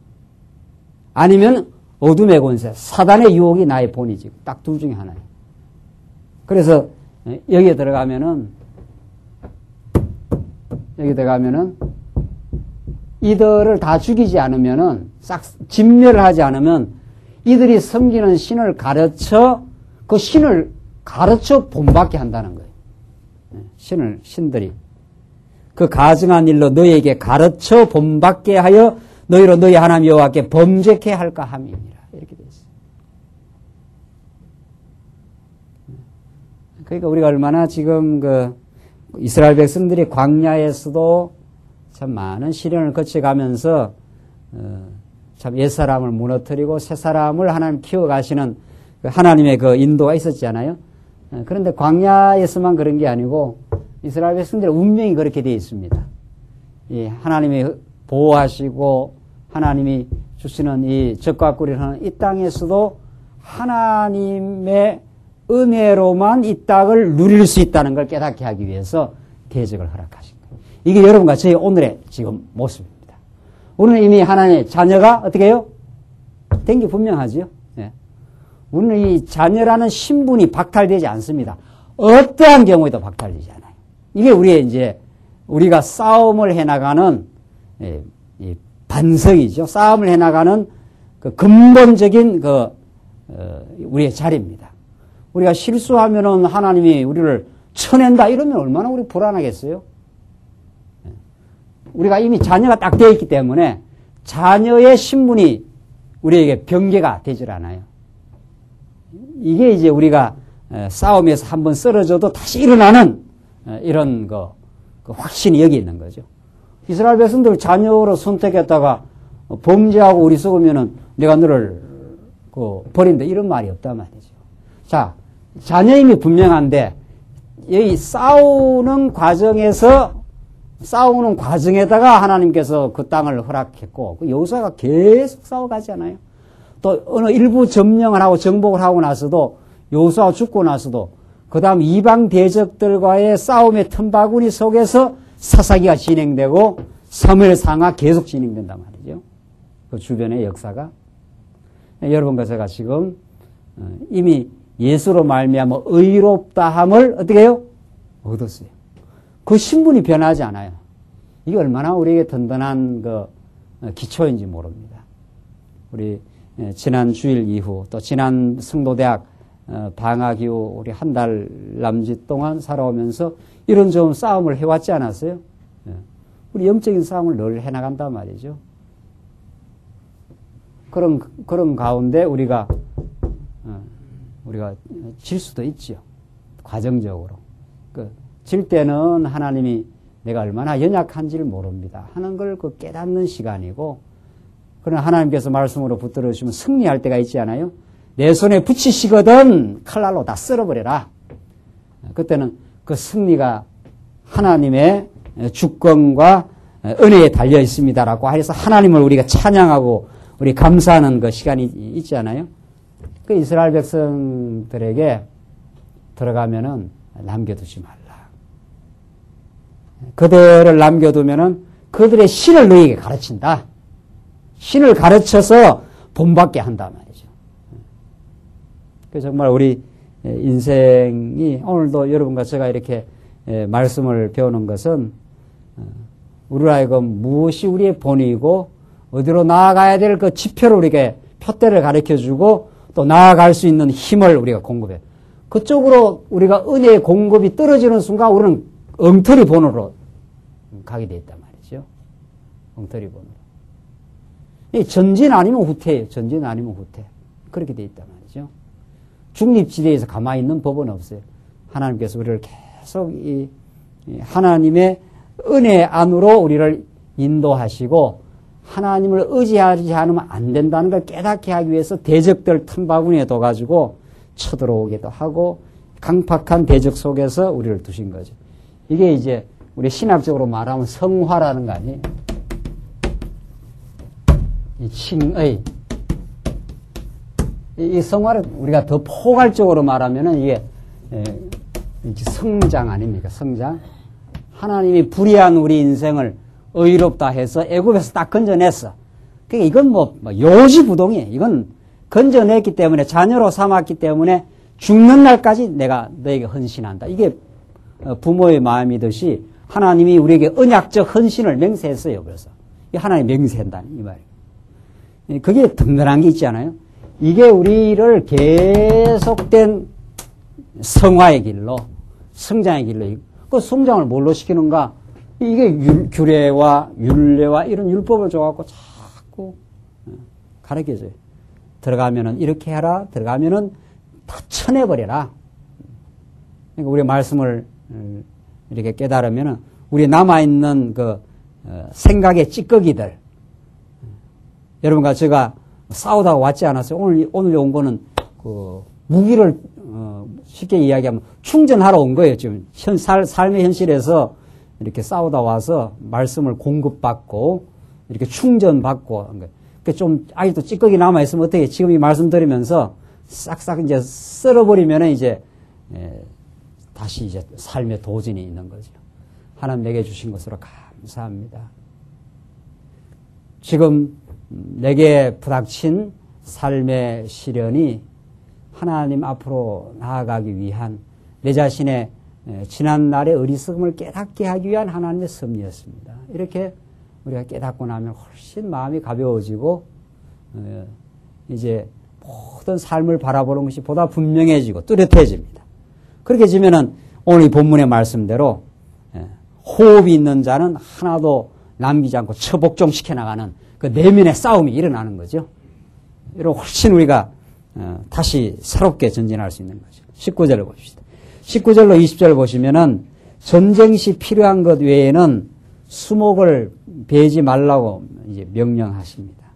아니면 어둠의 권세, 사단의 유혹이 나의 본이지. 딱 둘 중에 하나예요. 그래서 여기에 들어가면은 이들을 다 죽이지 않으면은 싹 진멸을 하지 않으면 이들이 섬기는 신을 가르쳐 그 신을 가르쳐 본받게 한다는 거예요. 신들이 그 가증한 일로 너희에게 가르쳐 본받게 하여 너희로 너희 하나님 여호와께 범죄케 할까 함이니라. 이렇게 되어 있어요. 그러니까 우리가 얼마나 지금 그 이스라엘 백성들이 광야에서도 참 많은 시련을 거쳐가면서 참 옛사람을 무너뜨리고 새사람을 하나님 키워가시는 하나님의 그 인도가 있었잖아요. 그런데 광야에서만 그런 게 아니고 이스라엘 백성들의 운명이 그렇게 되어 있습니다. 하나님이 보호하시고 하나님이 주시는 이 적과 꿀을 하는 이 땅에서도 하나님의 은혜로만 이 땅을 누릴 수 있다는 걸 깨닫게 하기 위해서 대적을 허락하신 거예요. 이게 여러분과 저희 오늘의 지금 모습입니다. 우리는 이미 하나님의 자녀가 어떻게 해요? 된 게 분명하지요. 네. 우리는 이 자녀라는 신분이 박탈되지 않습니다. 어떠한 경우에도 박탈되지 않아요. 이게 우리가 싸움을 해나가는 반석이죠. 싸움을 해나가는 그 근본적인 우리의 자리입니다. 우리가 실수하면은 하나님이 우리를 쳐낸다 이러면 얼마나 우리 불안하겠어요? 우리가 이미 자녀가 딱 되어 있기 때문에 자녀의 신분이 우리에게 변개가 되질 않아요. 이게 이제 우리가 싸움에서 한번 쓰러져도 다시 일어나는 이런 그 확신이 여기 있는 거죠. 이스라엘 백성들 자녀로 선택했다가 범죄하고 우리 썩으면은 내가 너를 버린다 이런 말이 없단 말이죠. 자, 자녀임이 분명한데 여기 싸우는 과정에서 싸우는 과정에다가 하나님께서 그 땅을 허락했고, 그 여호수아가 계속 싸워가잖아요. 또 어느 일부 점령을 하고 정복을 하고 나서도, 여호수아가 죽고 나서도 그 다음 이방 대적들과의 싸움의 틈바구니 속에서 사사기가 진행되고 사무엘상하 계속 진행된단 말이죠. 그 주변의 역사가. 여러분과 제가 지금 이미 예수로 말미암아 의롭다함을 어떻게 해요? 얻었어요. 그 신분이 변하지 않아요. 이게 얼마나 우리에게 든든한 그 기초인지 모릅니다. 우리 지난 주일 이후 또 지난 성도대학 방학 이후 우리 한 달 남짓 동안 살아오면서 이런 좀 싸움을 해왔지 않았어요? 우리 영적인 싸움을 늘 해나간단 말이죠. 그런 가운데 우리가 질 수도 있죠. 과정적으로. 질 때는 하나님이 내가 얼마나 연약한지를 모릅니다 하는 걸 그 깨닫는 시간이고, 그러나 하나님께서 말씀으로 붙들어 주시면 승리할 때가 있지 않아요? 내 손에 붙이시거든 칼날로 다 썰어버려라. 그때는 그 승리가 하나님의 주권과 은혜에 달려 있습니다라고 해서 하나님을 우리가 찬양하고 우리 감사하는 그 시간이 있지 않아요? 그 이스라엘 백성들에게 들어가면은 남겨두지 말라. 그들을 남겨두면은 그들의 신을 너희에게 가르친다. 신을 가르쳐서 본받게 한단 말이죠. 그래서 정말 우리 인생이 오늘도 여러분과 제가 이렇게 말씀을 배우는 것은 우리로 하여금 무엇이 우리의 본이고 어디로 나아가야 될 그 지표를 우리에게 표대를 가르쳐주고 또 나아갈 수 있는 힘을 우리가 공급해요. 그쪽으로 우리가 은혜의 공급이 떨어지는 순간 우리는 엉터리 본으로 가게 돼 있단 말이죠. 엉터리 본으로. 전진 아니면 후퇴예요. 전진 아니면 후퇴. 그렇게 돼 있단 말이죠. 중립지대에서 가만히 있는 법은 없어요. 하나님께서 우리를 계속 이 하나님의 은혜 안으로 우리를 인도하시고 하나님을 의지하지 않으면 안 된다는 걸 깨닫게 하기 위해서 대적들 틈바구니에 둬가지고 쳐들어오기도 하고 강팍한 대적 속에서 우리를 두신 거죠. 이게 이제 우리 신학적으로 말하면 성화라는 거 아니에요? 이 칭의. 이 성화를 우리가 더 포괄적으로 말하면은 이게 성장 아닙니까? 성장. 하나님이 불의한 우리 인생을 의롭다 해서 애굽에서 딱 건져냈어. 그러니까 이건 뭐 요지부동이에요. 이건 건져냈기 때문에 자녀로 삼았기 때문에 죽는 날까지 내가 너에게 헌신한다. 이게 부모의 마음이듯이 하나님이 우리에게 언약적 헌신을 맹세했어요. 그래서 하나님 맹세한다는 이 말이에요. 그게 든든한 게 있잖아요. 이게 우리를 계속된 성화의 길로, 성장의 길로, 그 성장을 뭘로 시키는가? 이게 규례와 율례와 이런 율법을 줘갖고 자꾸 가르쳐줘요. 들어가면은 이렇게 해라. 들어가면은 다 쳐내버려라. 그러니까 우리 말씀을 이렇게 깨달으면은 우리 남아있는 그 생각의 찌꺼기들. 여러분과 제가 싸우다가 왔지 않았어요? 오늘 온 거는 그 무기를 쉽게 이야기하면 충전하러 온 거예요. 지금 삶의 현실에서 이렇게 싸우다 와서 말씀을 공급받고 이렇게 충전받고 그러니까 좀 아직도 찌꺼기 남아 있으면 어떻게 지금 이 말씀 들으면서 싹싹 이제 썰어버리면은 이제 다시 이제 삶의 도전이 있는 거죠. 하나님 내게 주신 것으로 감사합니다. 지금 내게 부닥친 삶의 시련이 하나님 앞으로 나아가기 위한 내 자신의 지난 날의 어리석음을 깨닫게 하기 위한 하나님의 섭리였습니다. 이렇게 우리가 깨닫고 나면 훨씬 마음이 가벼워지고 이제 모든 삶을 바라보는 것이 보다 분명해지고 뚜렷해집니다. 그렇게 되면은 오늘 이 본문의 말씀대로 호흡이 있는 자는 하나도 남기지 않고 처복종시켜 나가는 그 내면의 싸움이 일어나는 거죠. 이렇게 훨씬 우리가 다시 새롭게 전진할 수 있는 거죠. 19절을 봅시다. 19절로 20절 보시면은 전쟁 시 필요한 것 외에는 수목을 베지 말라고 이제 명령하십니다.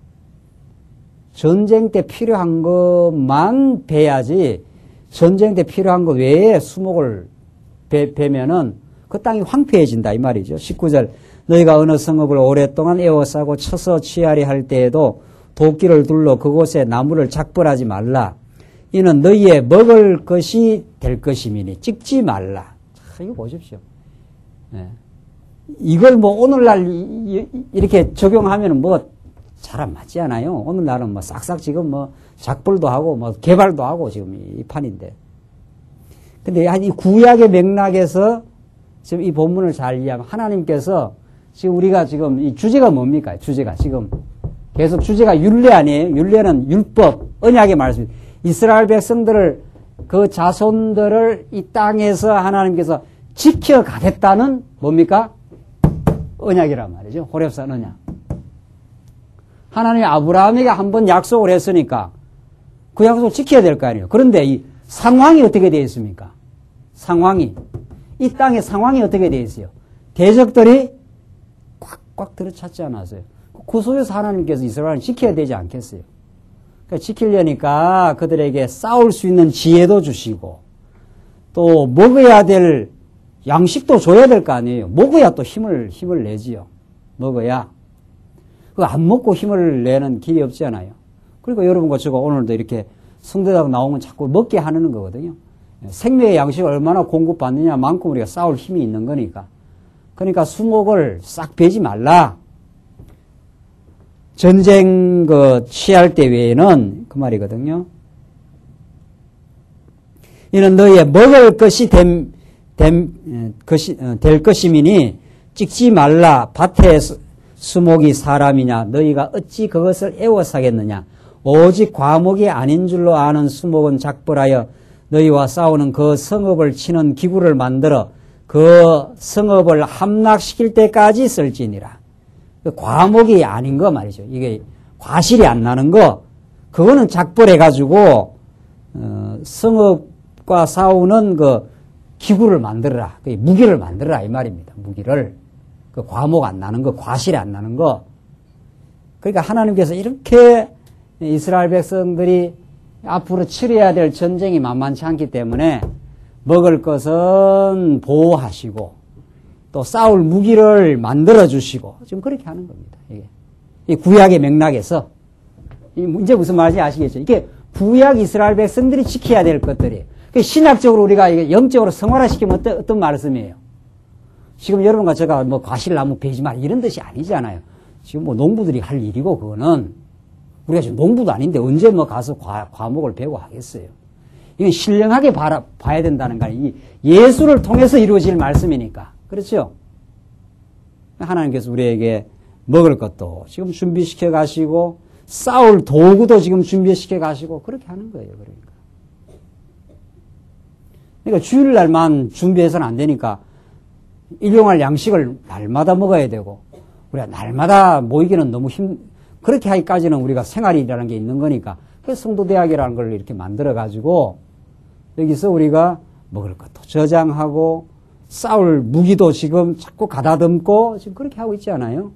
전쟁 때 필요한 것만 베야지 전쟁 때 필요한 것 외에 수목을 베면은 그 땅이 황폐해진다 이 말이죠. 19절 너희가 어느 성읍을 오랫동안 에워싸고 쳐서 취하리 할 때에도 도끼를 둘러 그곳에 나무를 작벌하지 말라. 이는 너희의 먹을 것이 될 것이미니 찍지 말라. 자, 이거 보십시오. 예. 이걸 뭐 오늘날 이렇게 적용하면 뭐 잘 안 맞지 않아요. 오늘날은 뭐 싹싹 지금 뭐 작벌도 하고 뭐 개발도 하고 지금 이 판인데. 근데 이 구약의 맥락에서 지금 이 본문을 잘 이해하면 하나님께서 지금 우리가 지금 이 주제가 뭡니까? 주제가 지금 계속 주제가 율례 아니에요? 율례는 율법, 언약의 말씀. 이스라엘 백성들을 그 자손들을 이 땅에서 하나님께서 지켜가겠다는 뭡니까? 언약이란 말이죠. 호렙산 언약. 하나님이 아브라함에게 한번 약속을 했으니까 그 약속을 지켜야 될 거 아니에요. 그런데 이 상황이 어떻게 되어 있습니까? 상황이. 이 땅의 상황이 어떻게 되어 있어요? 대적들이 꽉꽉 들어찼지 않았어요. 그 속에서 하나님께서 이스라엘을 지켜야 되지 않겠어요? 그러니까 지키려니까 그들에게 싸울 수 있는 지혜도 주시고 또 먹어야 될 양식도 줘야 될 거 아니에요. 먹어야 또 힘을 내지요. 먹어야. 그 안 먹고 힘을 내는 길이 없지 않아요. 그러니까 여러분과 제가 오늘도 이렇게 성대다가 나오면 자꾸 먹게 하는 거거든요. 생명의 양식을 얼마나 공급받느냐만큼 우리가 싸울 힘이 있는 거니까. 그러니까 수목을 싹 베지 말라. 전쟁 취할 때 외에는 그 말이거든요. 이는 너희의 먹을 것이 될 것이미니 찍지 말라. 밭에 수목이 사람이냐 너희가 어찌 그것을 애워사겠느냐. 오직 과목이 아닌 줄로 아는 수목은 작벌하여 너희와 싸우는 그 성읍을 치는 기구를 만들어 그 성읍을 함락시킬 때까지 쓸지니라. 과목이 아닌 거 말이죠. 이게 과실이 안 나는 거, 그거는 작벌해가지고 성읍과 싸우는 그 기구를 만들어라. 무기를 만들어라 이 말입니다. 무기를. 그 과목 안 나는 거, 과실이 안 나는 거. 그러니까 하나님께서 이렇게 이스라엘 백성들이 앞으로 치러야 될 전쟁이 만만치 않기 때문에 먹을 것은 보호하시고 또 싸울 무기를 만들어 주시고 지금 그렇게 하는 겁니다. 이게 이 구약의 맥락에서 이제 무슨 말인지 아시겠죠? 이게 구약 이스라엘 백성들이 지켜야 될 것들이 신학적으로 우리가 이게 영적으로 성화시키면 어떤 말씀이에요? 지금 여러분과 제가 뭐 과실나무 베지 말 이런 뜻이 아니잖아요. 지금 뭐 농부들이 할 일이고 그거는 우리가 지금 농부도 아닌데 언제 뭐 가서 과목을 배고 하겠어요. 이건 신령하게 봐야 된다는 거 아니에요. 예수를 통해서 이루어질 말씀이니까. 그렇죠? 하나님께서 우리에게 먹을 것도 지금 준비시켜 가시고 싸울 도구도 지금 준비시켜 가시고 그렇게 하는 거예요. 그러니까 주일날만 준비해서는 안 되니까 일용할 양식을 날마다 먹어야 되고 우리가 날마다 모이기는 너무 그렇게 하기까지는 우리가 생활이라는 게 있는 거니까 그래서 성도대학이라는 걸 이렇게 만들어 가지고 여기서 우리가 먹을 것도 저장하고 싸울 무기도 지금 자꾸 가다듬고 지금 그렇게 하고 있지 않아요?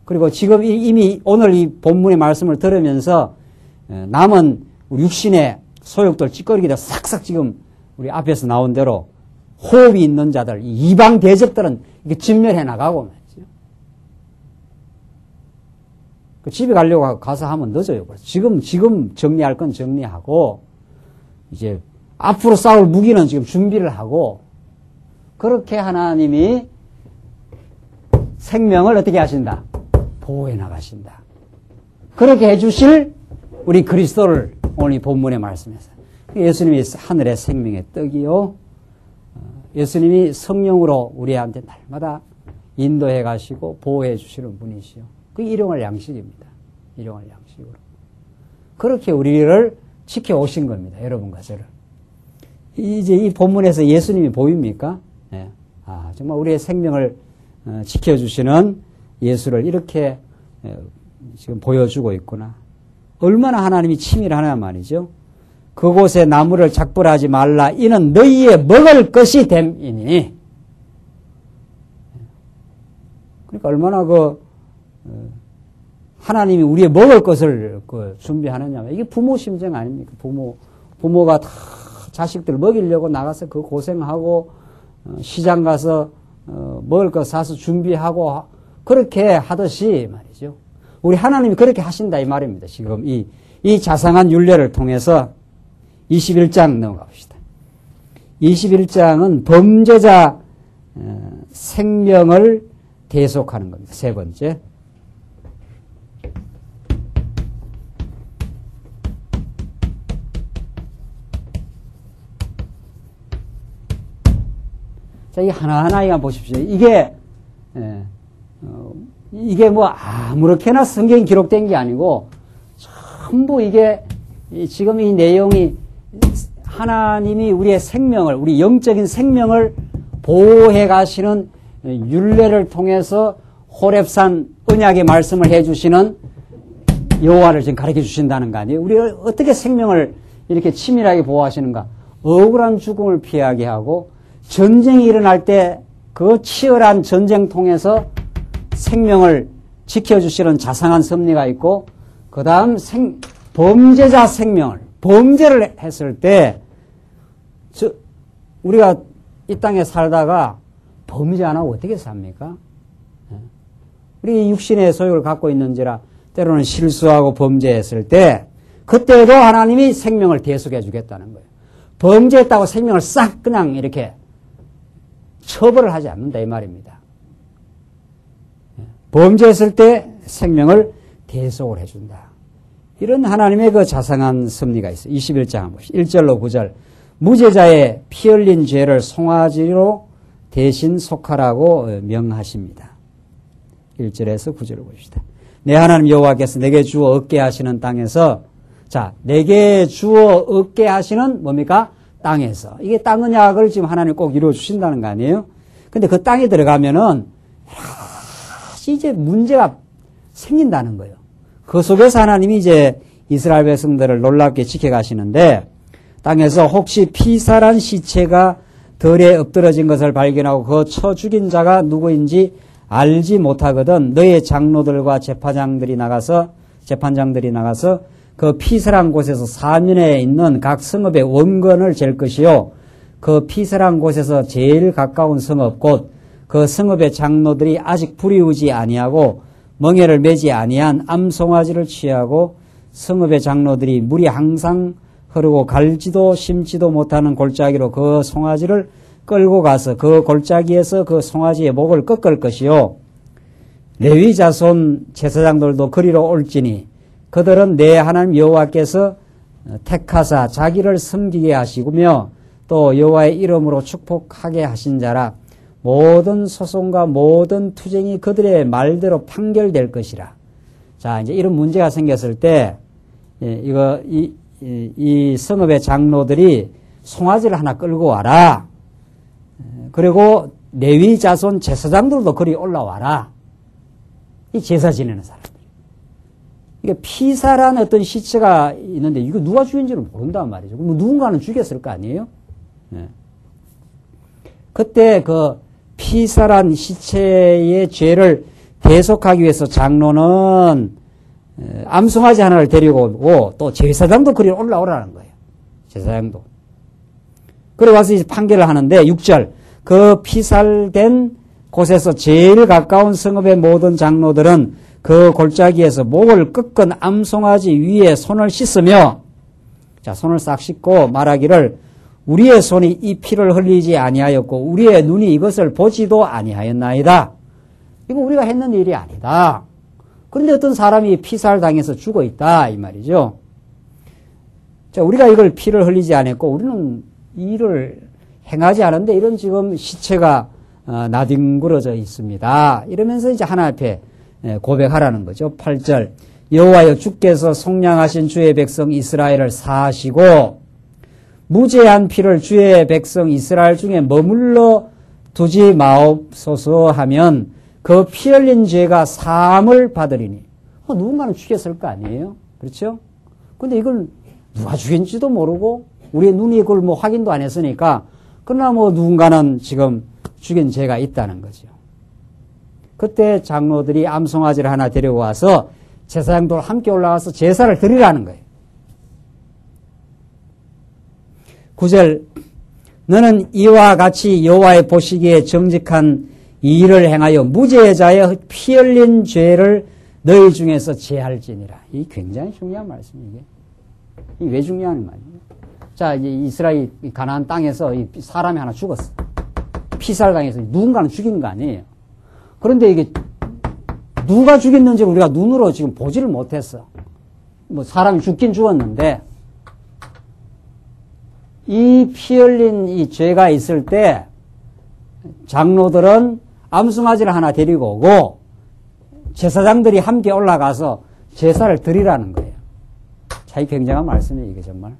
그리고 지금 이미 오늘 이 본문의 말씀을 들으면서 남은 우리 육신의 소욕들 찌꺼기들 싹싹 지금 우리 앞에서 나온 대로 호흡이 있는 자들, 이방 대적들은 이게 진멸해 나가고 말이죠. 집에 가려고 가서 하면 늦어요. 지금 정리할 건 정리하고 이제 앞으로 싸울 무기는 지금 준비를 하고 그렇게 하나님이 생명을 어떻게 하신다? 보호해 나가신다. 그렇게 해주실 우리 그리스도를 오늘 이 본문의 말씀에서 예수님이 하늘의 생명의 떡이요. 예수님이 성령으로 우리한테 날마다 인도해 가시고 보호해 주시는 분이시요. 그 일용할 양식입니다. 일용할 양식으로. 그렇게 우리를 지켜오신 겁니다. 여러분과 저를. 이제 이 본문에서 예수님이 보입니까? 네. 아, 정말 우리의 생명을 지켜주시는 예수를 이렇게 지금 보여주고 있구나. 얼마나 하나님이 치밀하냐 말이죠. 그곳에 나무를 작벌하지 말라. 이는 너희의 먹을 것이 됨이니. 그러니까 얼마나 하나님이 우리의 먹을 것을 준비하느냐. 이게 부모 심정 아닙니까? 부모가 다 자식들 먹이려고 나가서 그 고생하고 시장 가서 먹을 거 사서 준비하고 그렇게 하듯이 말이죠. 우리 하나님이 그렇게 하신다 이 말입니다. 지금 이 자상한 율례를 통해서 21장 넘어가 봅시다. 21장은 범죄자 생명을 대속하는 겁니다. 세 번째. 자, 이 하나하나만 보십시오. 이게 뭐 아무렇게나 성경에 기록된 게 아니고 전부 이게 지금 이 내용이 하나님이 우리의 생명을, 우리 영적인 생명을 보호해 가시는 율례를 통해서 호렙산 언약의 말씀을 해 주시는 여호와를 지금 가르쳐 주신다는 거 아니에요? 우리가 어떻게 생명을 이렇게 치밀하게 보호하시는가? 억울한 죽음을 피하게 하고 전쟁이 일어날 때 그 치열한 전쟁 통해서 생명을 지켜주시는 자상한 섭리가 있고, 그 다음 범죄자 생명을, 범죄를 했을 때, 우리가 이 땅에 살다가 범죄 안 하고 어떻게 삽니까? 우리 육신의 소욕을 갖고 있는지라 때로는 실수하고 범죄했을 때, 그때도 하나님이 생명을 대속해 주겠다는 거예요. 범죄했다고 생명을 싹 그냥 이렇게 처벌을 하지 않는다 이 말입니다. 범죄했을 때 생명을 대속을 해준다. 이런 하나님의 그 자상한 섭리가 있어요. 21장 한번 보시죠. 1절로 9절. 무죄자의 피 흘린 죄를 송아지로 대신 속하라고 명하십니다. 1절에서 9절을 보십시다. 내 하나님 여호와께서 내게 주어 얻게 하시는 땅에서, 자, 내게 주어 얻게 하시는 뭡니까? 땅에서. 이게 땅 언약을 지금 하나님 꼭 이루어 주신다는 거 아니에요? 근데 그 땅에 들어가면은 이제 문제가 생긴다는 거예요. 그 속에서 하나님이 이제 이스라엘 백성들을 놀랍게 지켜가시는데, 땅에서 혹시 피살한 시체가 덜에 엎드러진 것을 발견하고 그 쳐 죽인 자가 누구인지 알지 못하거든 너의 장로들과 재판장들이 나가서 그 피살한 곳에서 사면에 있는 각 성읍의 원건을 잴 것이요, 그 피살한 곳에서 제일 가까운 성읍 곧 그 성읍의 장로들이 아직 불이우지 아니하고 멍에를 매지 아니한 암송아지를 취하고 성읍의 장로들이 물이 항상 흐르고 갈지도 심지도 못하는 골짜기로 그 송아지를 끌고 가서 그 골짜기에서 그 송아지의 목을 꺾을 것이요, 레위 자손 제사장들도 그리로 올지니 그들은 내 하나님 여호와께서 택하사 자기를 섬기게 하시구며 또 여호와의 이름으로 축복하게 하신 자라. 모든 소송과 모든 투쟁이 그들의 말대로 판결될 것이라. 자, 이제 이런 문제가 생겼을 때, 이 성읍의 장로들이 송아지를 하나 끌고 와라. 그리고 레위 자손 제사장들도 그리 올라와라. 이 제사 지내는 사람들. 이게 피살한 어떤 시체가 있는데 이거 누가 죽인지를 모른단 말이죠. 뭐 누군가는 죽였을 거 아니에요? 네. 그때 그 피살한 시체의 죄를 대속하기 위해서 장로는 암송아지 하나를 데리고 오고 또 제사장도 그리 올라오라는 거예요. 제사장도. 그래 와서 이제 판결을 하는데 6절. 그 피살된 곳에서 제일 가까운 성읍의 모든 장로들은 그 골짜기에서 목을 꺾은 암송아지 위에 손을 씻으며, 자, 손을 싹 씻고 말하기를 우리의 손이 이 피를 흘리지 아니하였고 우리의 눈이 이것을 보지도 아니하였나이다. 이거 우리가 했는 일이 아니다. 그런데 어떤 사람이 피살당해서 죽어 있다 이 말이죠. 자, 우리가 이걸 피를 흘리지 않았고 우리는 일을 행하지 않은데 이런 지금 시체가 나뒹굴어져 있습니다. 이러면서 이제 하나님 앞에 고백하라는 거죠. 8절. 여호와여 주께서 속량하신 주의 백성 이스라엘을 사하시고 무죄한 피를 주의 백성 이스라엘 중에 머물러 두지 마옵소서 하면 그 피 흘린 죄가 사함을 받으리니. 누군가는 죽였을 거 아니에요? 그렇죠? 근데 이걸 누가 죽인지도 모르고 우리의 눈이 그걸 뭐 확인도 안 했으니까 그러나 뭐 누군가는 지금 죽인 죄가 있다는 거죠. 그때 장로들이 암송아지를 하나 데리고 와서 제사장들 함께 올라와서 제사를 드리라는 거예요. 9절. 너는 이와 같이 여호와의 보시기에 정직한 이 일을 행하여 무죄자의 피 흘린 죄를 너희 중에서 제할지니라. 이 굉장히 중요한 말씀이에요. 이게 왜 중요한 말이에요? 자, 이제 이스라엘 가나안 땅에서 사람이 하나 죽었어. 피살당해서 누군가는 죽이는 거 아니에요. 그런데 이게 누가 죽였는지 우리가 눈으로 지금 보지를 못했어. 뭐 사람이 죽긴 죽었는데 이 피 흘린 이 죄가 있을 때 장로들은 암송아지를 하나 데리고 오고 제사장들이 함께 올라가서 제사를 드리라는 거예요. 참 굉장한 말씀이에요, 이게 정말.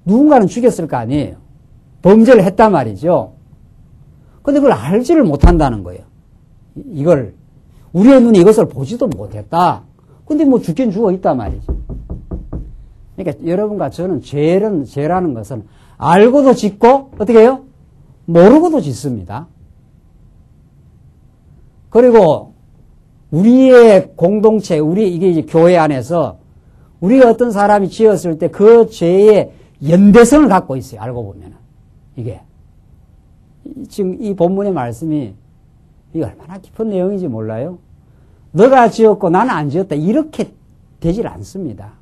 누군가는 죽였을 거 아니에요. 범죄를 했단 말이죠. 근데 그걸 알지를 못한다는 거예요. 이걸 우리의 눈이 이것을 보지도 못했다. 근데 뭐 죽긴 죽어 있단 말이죠. 그러니까 여러분과 저는 죄라는 것은 알고도 짓고 어떻게 해요? 모르고도 짓습니다. 그리고 우리의 공동체, 이게 이제 교회 안에서 우리가 어떤 사람이 지었을 때 그 죄의 연대성을 갖고 있어요. 알고 보면은. 이게. 지금 이 본문의 말씀이 이게 얼마나 깊은 내용인지 몰라요? 너가 지었고 나는 안 지었다. 이렇게 되질 않습니다.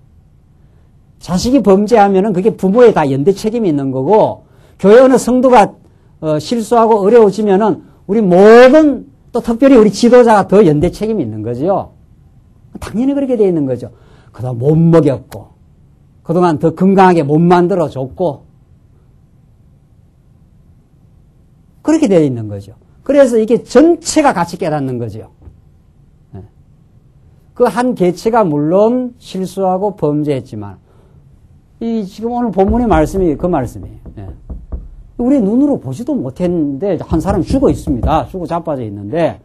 자식이 범죄하면은 그게 부모에 다 연대 책임이 있는 거고, 교회 어느 성도가 실수하고 어려워지면은 우리 모든 또 특별히 우리 지도자가 더 연대 책임이 있는 거죠. 당연히 그렇게 돼 있는 거죠. 그동안 못 먹였고, 그동안 더 건강하게 못 만들어줬고, 그렇게 되어 있는 거죠. 그래서 이게 전체가 같이 깨닫는 거죠. 그 한 개체가 물론 실수하고 범죄했지만, 지금 오늘 본문의 말씀이 그 말씀이에요. 우리 눈으로 보지도 못했는데 한 사람이 죽어 있습니다. 죽어 자빠져 있는데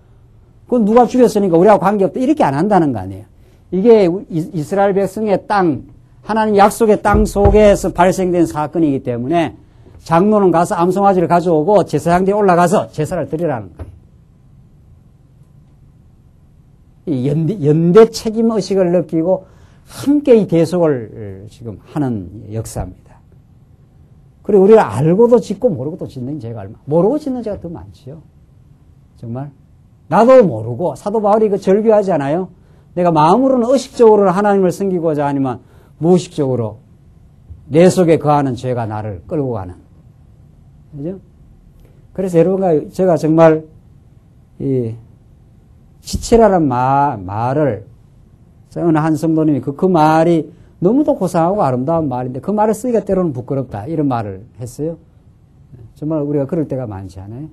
그건 누가 죽였으니까 우리하고 관계없다. 이렇게 안 한다는 거 아니에요. 이게 이스라엘 백성의 땅, 하나님 약속의 땅 속에서 발생된 사건이기 때문에 장로는 가서 암송아지를 가져오고 제사장들이 올라가서 제사를 드리라는 거예요. 연대 책임의식을 느끼고 함께 이 대속을 지금 하는 역사입니다. 그리고 우리가 알고도 짓고 모르고도 짓는 죄가 얼마, 모르고 짓는 죄가 더 많지요. 정말. 나도 모르고, 사도 바울이 그 절규하잖아요. 내가 마음으로는 의식적으로는 하나님을 섬기고자 하지만 무의식적으로 내 속에 거하는 죄가 나를 끌고 가는. 그죠? 그래서 여러분과 제가 정말 이 지체라는 말을 어느 한 성도님이 그 말이 너무도 고상하고 아름다운 말인데 그 말을 쓰기가 때로는 부끄럽다. 이런 말을 했어요. 정말 우리가 그럴 때가 많지 않아요?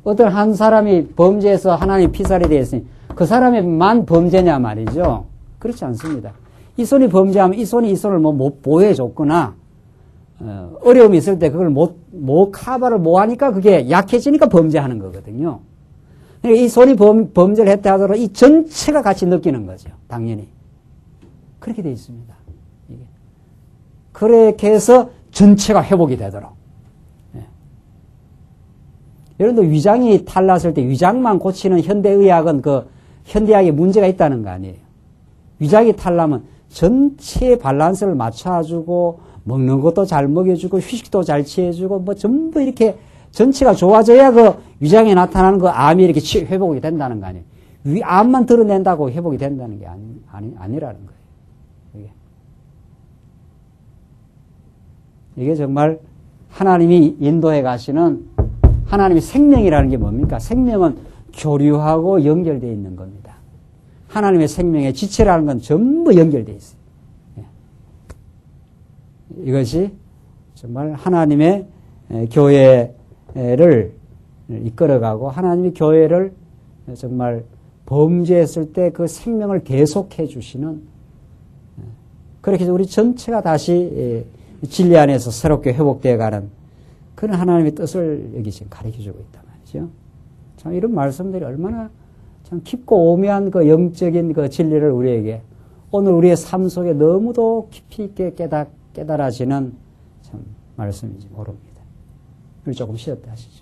어떤 한 사람이 범죄해서 하나님 피살이 되었으니 그 사람의만 범죄냐 말이죠. 그렇지 않습니다. 이 손이 범죄하면 이 손이 이 손을 못 보호해줬거나 어려움이 있을 때 그걸 카바를 못 하니까 그게 약해지니까 범죄하는 거거든요. 그러니까 이 손이 범죄를 했다 하더라도 이 전체가 같이 느끼는 거죠. 당연히. 그렇게 되어 있습니다. 이게. 그렇게 해서 전체가 회복이 되도록. 예. 여러분들 위장이 탈났을 때 위장만 고치는 현대의학은 그 현대의학에 문제가 있다는 거 아니에요. 위장이 탈나면 전체의 밸런스를 맞춰주고 먹는 것도 잘 먹여주고 휴식도 잘 취해주고 뭐 전부 이렇게 전체가 좋아져야 그 위장에 나타나는 그 암이 이렇게 회복이 된다는 거 아니에요. 암만 드러낸다고 회복이 된다는 게 아니라는 거예요. 이게 정말 하나님이 인도해 가시는 하나님의 생명이라는 게 뭡니까? 생명은 교류하고 연결되어 있는 겁니다. 하나님의 생명의 지체라는 건 전부 연결되어 있어요. 이것이 정말 하나님의 교회를 이끌어가고 하나님의 교회를 정말 범죄했을 때 그 생명을 계속해 주시는 그렇게 해서 우리 전체가 다시 진리 안에서 새롭게 회복되어 가는 그런 하나님의 뜻을 여기 지금 가르쳐주고 있단 말이죠. 참 이런 말씀들이 얼마나 참 깊고 오묘한 그 영적인 그 진리를 우리에게 오늘 우리의 삶 속에 너무도 깊이 있게 깨달아지는 참 말씀인지 모릅니다. 우리 조금 쉬었다 하시죠.